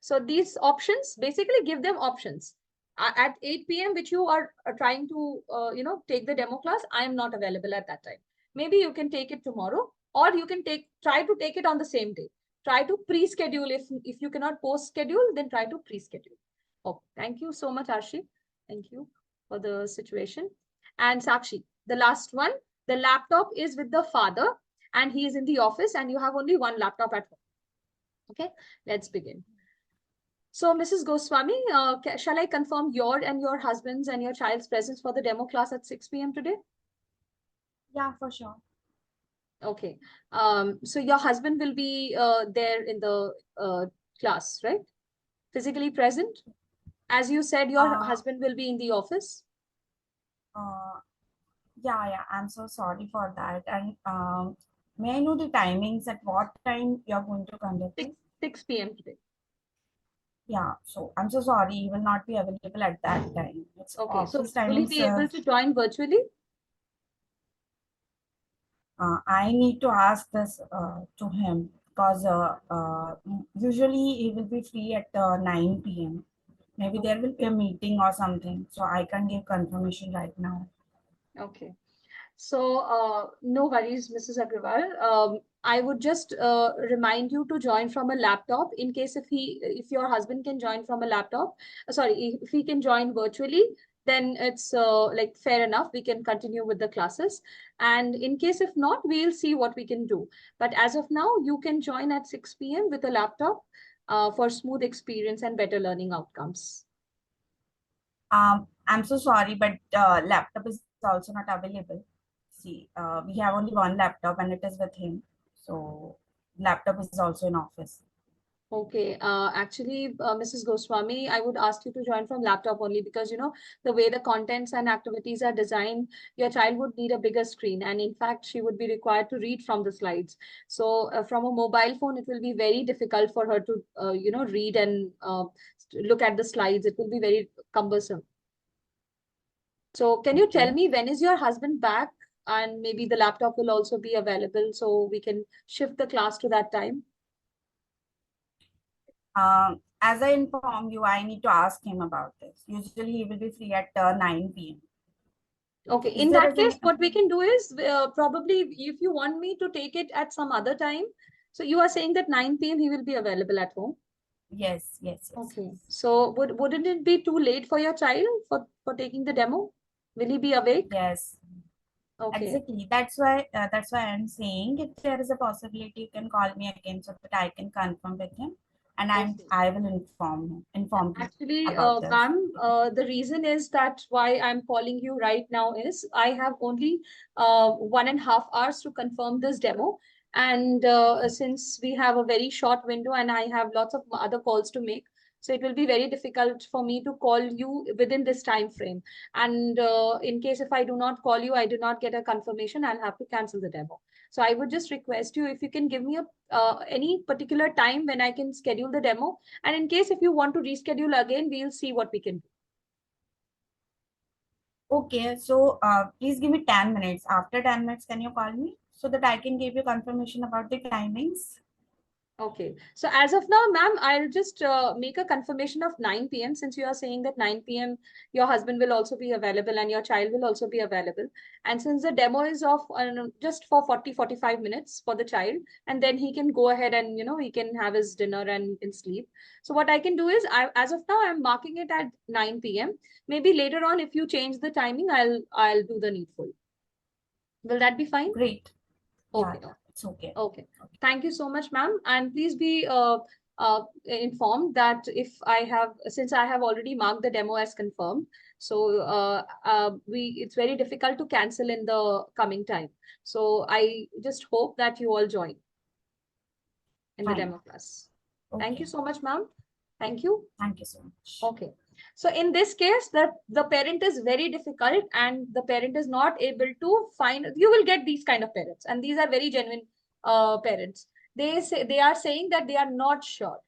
So these options, basically give them options. At 8 p.m., which you are trying to, you know, take the demo class, I am not available at that time. Maybe you can take it tomorrow, or you can try to take it on the same day. Try to pre-schedule. If you cannot post-schedule, then try to pre-schedule. Oh, thank you so much, Arshi. Thank you for the situation. And Sakshi, the last one, the laptop is with the father and he is in the office and you have only one laptop at home. Okay, let's begin. So, Mrs. Goswami, shall I confirm your and your husband's and your child's presence for the demo class at 6 p.m. today? Yeah, for sure. Okay. So your husband will be there in the class, right? Physically present? As you said, your husband will be in the office? Yeah, I'm so sorry for that. And may I know the timings at what time you're going to conduct it? 6 p.m. today. Yeah, so I'm so sorry, he will not be available at that time. It's Okay, so office will he timings. be able to join virtually? I need to ask this to him because usually he will be free at 9 p.m. Maybe there will be a meeting or something, so I can't give confirmation right now. Okay. So no worries, Mrs. Agrawal. I would just remind you to join from a laptop in case if your husband can join from a laptop. Sorry, if he can join virtually, then it's like fair enough. We can continue with the classes. And in case if not, we'll see what we can do. But as of now, you can join at 6 p.m. with a laptop for smooth experience and better learning outcomes. I'm so sorry, but laptop is also not available. See, we have only one laptop and it is with him. So laptop is also in office. Okay, actually, Mrs. Goswami, I would ask you to join from laptop only because the way the contents and activities are designed, your child would need a bigger screen, and in fact, she would be required to read from the slides. So, from a mobile phone, it will be very difficult for her to read and look at the slides. It will be very cumbersome. So, can you tell Okay. me when is your husband back, and maybe the laptop will also be available so we can shift the class to that time? As I informed you, I need to ask him about this. Usually he will be free at 9 p.m. Okay, Is in there that is case, any? what we can do is probably if you want me to take it at some other time. So you are saying that 9 p.m. he will be available at home. Yes, yes, yes, Okay. yes. So wouldn't it be too late for your child for taking the demo? Will he be awake? Yes, Okay. exactly. That's why I'm saying if there is a possibility, you can call me again so that I can confirm with him, and Okay. I will inform you Actually, about this. ma'am, the reason is that why I'm calling you right now is I have only 1.5 hours to confirm this demo. And since we have a very short window and I have lots of other calls to make, so it will be very difficult for me to call you within this time frame. And in case if I do not call you, I do not get a confirmation, I'll have to cancel the demo. So I would just request you if you can give me any particular time when I can schedule the demo, and in case if you want to reschedule again, we'll see what we can do. Okay, so please give me 10 minutes. After 10 minutes, can you call me so that I can give you confirmation about the timings? Okay. So as of now, ma'am, I'll just make a confirmation of 9 p.m. since you are saying that 9 p.m. your husband will also be available and your child will also be available. And since the demo is of just for 45 minutes for the child, and then he can go ahead and, he can have his dinner and can sleep. So what I can do is, as of now, I'm marking it at 9 p.m. Maybe later on, if you change the timing, I'll do the needful. Will that be fine? Great. Yeah, Okay. yeah, it's okay. Okay. Thank you so much, ma'am. And please be informed that since I have already marked the demo as confirmed, so it's very difficult to cancel in the coming time. So I just hope that you all join in the Fine. demo class. Thank you Okay. so much, ma'am. Thank you. Thank you so much. Okay. So in this case, the parent is very difficult and the parent is not able to find, you will get these kind of parents, and these are very genuine parents. They are saying that they are not sure.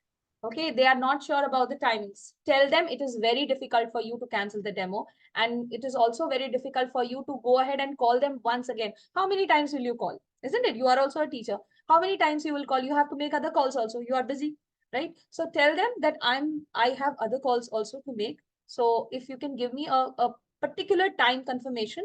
Okay, they are not sure about the timings. Tell them it is very difficult for you to cancel the demo, and it is also very difficult for you to go ahead and call them once again. How many times will you call? Isn't it? You are also a teacher. How many times you will call? You have to make other calls also. You are busy, right? So tell them that I have other calls also to make. So if you can give me a particular time confirmation,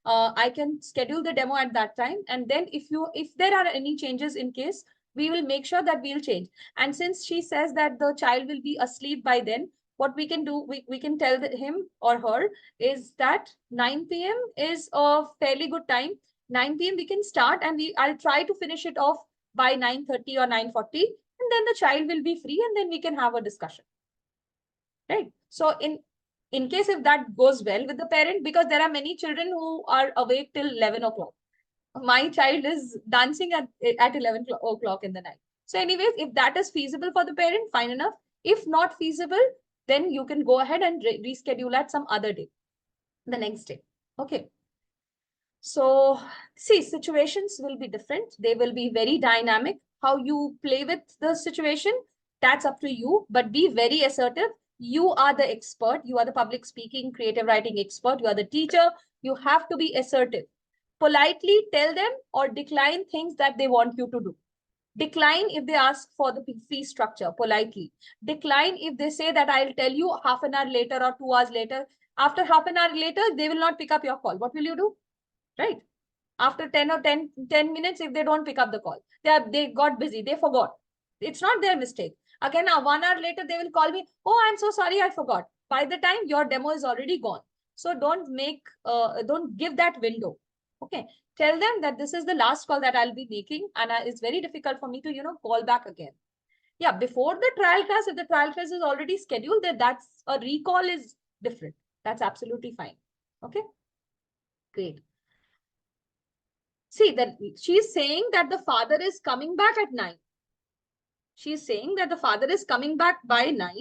I can schedule the demo at that time. And then if there are any changes in case, we will make sure that we'll change. And since she says that the child will be asleep by then, what we can do, we can tell him or her is that 9 p.m. is a fairly good time. 9 p.m. we can start, and I'll try to finish it off by 9:30 or 9:40, and then the child will be free, and then we can have a discussion, right? So in case if that goes well with the parent, because there are many children who are awake till 11 o'clock. My child is dancing at 11 o'clock in the night. So anyways, if that is feasible for the parent, fine enough. If not feasible, then you can go ahead and reschedule at some other day, the next day. Okay. So see, situations will be different. They will be very dynamic. How you play with the situation, that's up to you, but be very assertive. You are the expert. You are the public speaking, creative writing expert. You are the teacher. You have to be assertive. Politely tell them or decline things that they want you to do. Decline if they ask for the fee structure politely. Decline if they say that I'll tell you half an hour later or 2 hours later. After half an hour later, they will not pick up your call. What will you do? Right? After 10 or 10 minutes, if they don't pick up the call, they got busy, they forgot. It's not their mistake. Again, 1 hour later, they will call me, oh, I'm so sorry, I forgot. By the time your demo is already gone. So don't give that window. Okay. Tell them that this is the last call that I'll be making, and it's very difficult for me to, call back again. Yeah, before the trial class, if the trial class is already scheduled, then that's a recall is different. That's absolutely fine. Okay. Great. See, that she's saying that the father is coming back at 9. She's saying that the father is coming back by 9.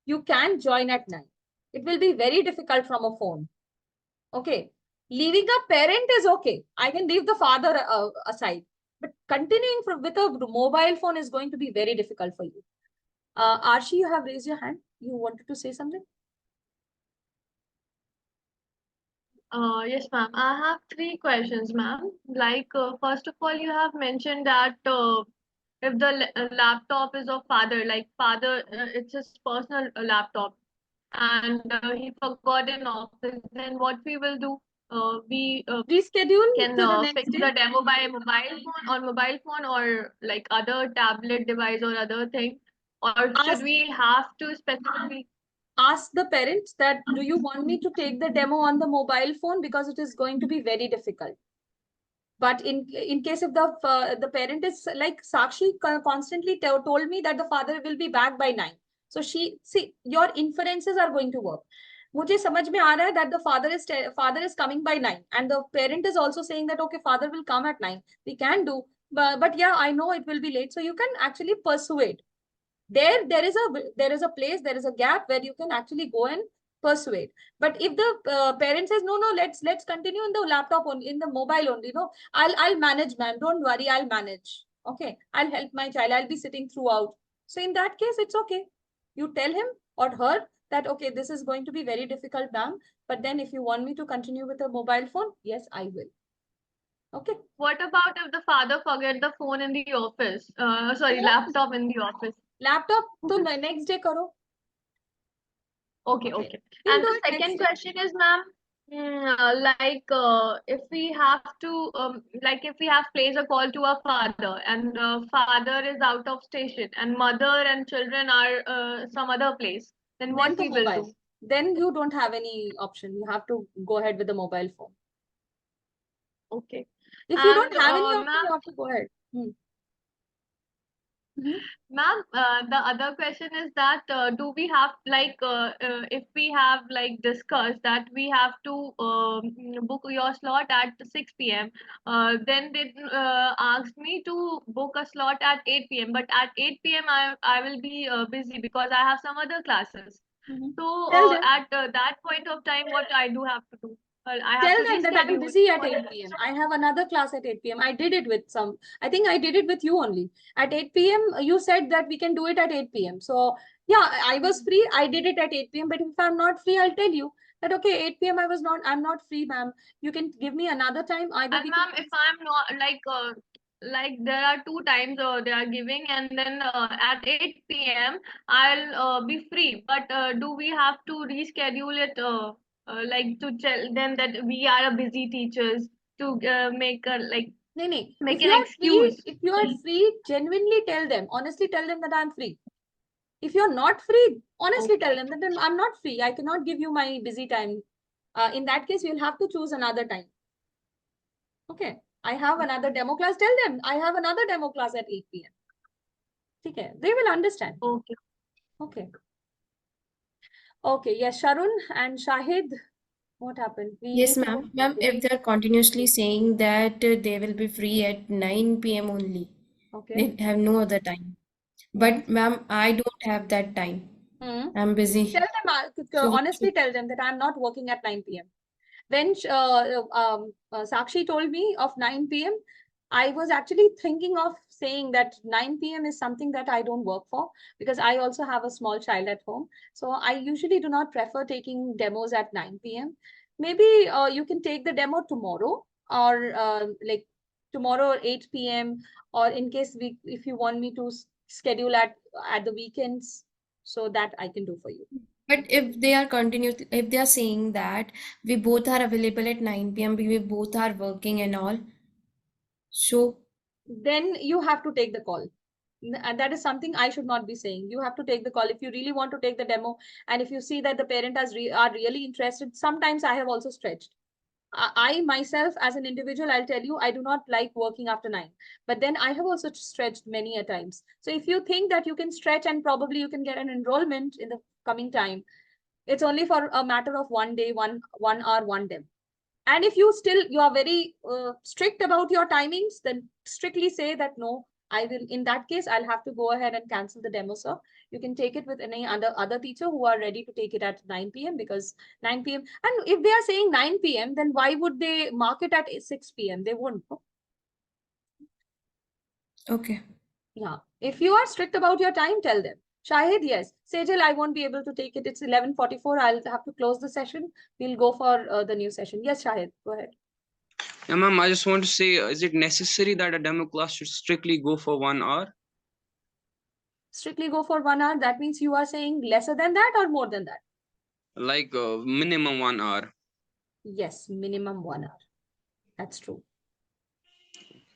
You can join at 9. It will be very difficult from a phone. Okay. Leaving a parent is okay. I can leave the father aside. But continuing with a mobile phone is going to be very difficult for you. Arshi, you have raised your hand. You wanted to say something? Yes, ma'am. I have 3 questions, ma'am. Like, first of all, you have mentioned that if the laptop is of father, like father, it's his personal laptop, and he forgot in office, then what we will do? We Reschedule can to the next fix day. the demo by mobile phone or like other tablet device or other thing, or should Ask- we have to specifically? Ask the parents that, do you want me to take the demo on the mobile phone, because it is going to be very difficult. But in case if the parent is like Sakshi constantly told me that the father will be back by 9. So your inferences are going to work. मुझे समझ में आ रहा है that the father is coming by 9, and the parent is also saying that okay, father will come at 9. We can do, but yeah, I know it will be late. So you can actually persuade. There is a place, there is a gap where you can actually go and persuade. But if the parent says no, let's continue in the laptop only, in the mobile only, no, I'll manage, ma'am, don't worry, I'll manage. Okay, I'll help my child, I'll be sitting throughout. So in that case, it's okay. You tell him or her that okay, this is going to be very difficult, ma'am, but then if you want me to continue with a mobile phone, yes, I will. Okay. What about if the father forget the phone in the office? Sorry, laptop in the office. Laptop to next day karo. Okay. We'll And do the it next second day. question is, ma'am, if we have to, if we have placed a call to our father, and father is out of station, and mother and children are some other place, then what Then we the will mobile. do? Then you don't have any option. You have to go ahead with the mobile phone. Okay. If you don't And, have any option, ma'am, you have to go ahead. Ma'am, the other question is that do we have if we have like discussed that we have to book your slot at 6 p.m. Then they asked me to book a slot at 8 p.m. But at 8 p.m. I will be busy because I have some other classes. So Tell them. at that point of time, what I do have to do? I have Tell to them that I'm reschedule. busy at 8 p.m. I have another class at 8 p.m. I did it with I think I did it with you only. At 8 p.m., you said that we can do it at 8 p.m. So yeah, I was free. I did it at 8 p.m. But if I'm not free, I'll tell you that, okay, 8 p.m. I'm not free, ma'am. You can give me another time. Either And ma'am, if I'm not like there are 2 times they are giving, and then at 8 p.m. I'll be free. But do we have to reschedule it like to tell them that we are a busy teachers to make a No. make If an you are excuse? free, genuinely tell them, honestly tell them that I'm free. If you're not free, honestly tell them that I'm not free. I cannot give you my busy time. In that case, you'll have to choose another time. Okay. I have another demo class. Tell them I have another demo class at 8 p.m. Okay. They will understand. Okay. Okay. Okay. Yes, Sharun and Shahid. What happened? Yes, ma'am. Ma'am, if they're continuously saying that they will be free at 9 p.m. only, Okay. they have no other time. But, ma'am, I don't have that time. I'm busy. Tell them, So, honestly tell them that I'm not working at 9 p.m. When Sakshi told me of 9 p.m., I was actually thinking of saying that 9 p.m. is something that I don't work for, because I also have a small child at home. So I usually do not prefer taking demos at 9 p.m. Maybe you can take the demo tomorrow, or like tomorrow 8 p.m. or in case if you want me to schedule at the weekends, so that I can do for you. but if they are saying that we both are available at 9 p.m., we both are working and all, so then you have to take the call. And that is something I should not be saying. You have to take the call if you really want to take the demo, and if you see that the parent are really interested. Sometimes I have also stretched. I myself as an individual, I'll tell you, I do not like working after 9, but then I have also stretched many a times. So if you think that you can stretch and probably you can get an enrollment in the coming time, it's only for a matter of 1 day, one hour, one demo. And if you are very strict about your timings, then strictly say that no, I will, in that case, I'll have to go ahead and cancel the demo, sir. You can take it with any other teacher who are ready to take it at 9 p.m. because 9 p.m. And if they are saying 9 p.m., then why would they mark it at 6 p.m.? They won't. Okay. Yeah. If you are strict about your time, tell them. Shahid, yes. Sejal, I won't be able to take it. It's 11:44. I'll have to close the session. We'll go for the new session. Yes, Shahid, go ahead. Yeah, ma'am, I just want to say, is it necessary that a demo class should strictly go for 1 hour? Strictly go for 1 hour. That means you are saying lesser than that or more than that? Like minimum 1 hour. Yes, minimum 1 hour. That's true.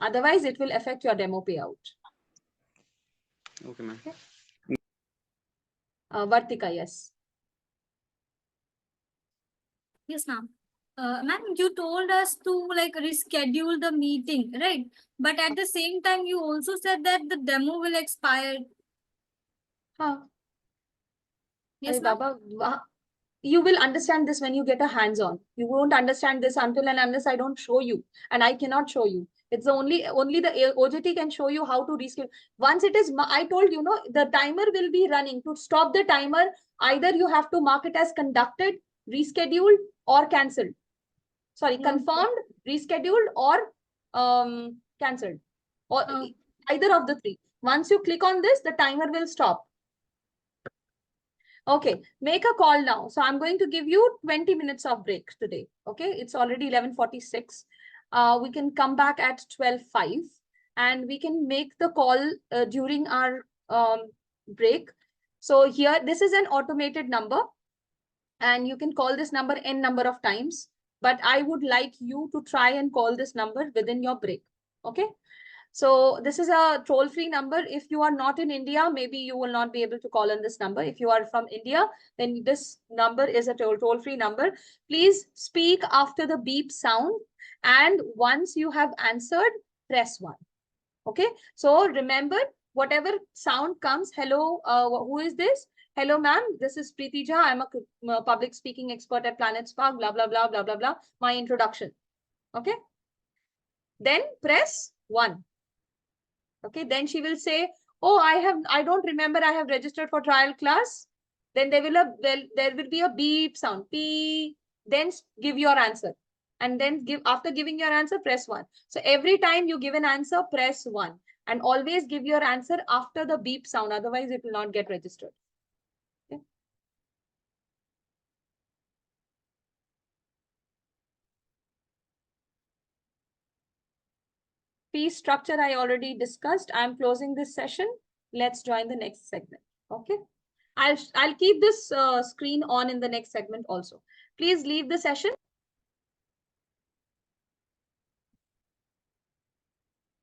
Otherwise, it will affect your demo payout. Okay, ma'am. Vartika, yes. Yes, ma'am. Ma'am, you told us to like reschedule the meeting, right? But at the same time, you also said that the demo will expire. Huh. Yes, Arey ma'am. Baba, you will understand this when you get a hands-on. You won't understand this until and unless I don't show you, and I cannot show you. It's the only the OJT can show you how to reschedule. Once it is, I told you, no, the timer will be running. To stop the timer, either you have to mark it as conducted, rescheduled, or cancelled. Sorry, confirmed, rescheduled, or cancelled, or either of the three. Once you click on this, the timer will stop. Okay, make a call now. So I'm going to give you 20 minutes of break today. Okay, it's already 11:46. We can come back at 12:05 and we can make the call during our break. So here, this is an automated number and you can call this number n number of times. But I would like you to try and call this number within your break. Okay. So this is a toll-free number. If you are not in India, maybe you will not be able to call on this number. If you are from India, then this number is a toll-free number. Please speak after the beep sound. And once you have answered, press 1. Okay. So remember, whatever sound comes, hello, who is this? Hello, ma'am. This is Preeti Jha. I'm a public speaking expert at Planet Spark, blah, blah, blah, blah, blah, blah. My introduction. Okay. Then press 1. Okay, then she will say, oh, I don't remember I have registered for trial class. Then there will be a beep sound, beep, then give your answer. And then after giving your answer, press 1. So every time you give an answer, press 1. And always give your answer after the beep sound, otherwise it will not get registered. Okay. Fee structure I already discussed. I'm closing this session. Let's join the next segment. Okay. I'll keep this screen on in the next segment also. Please leave the session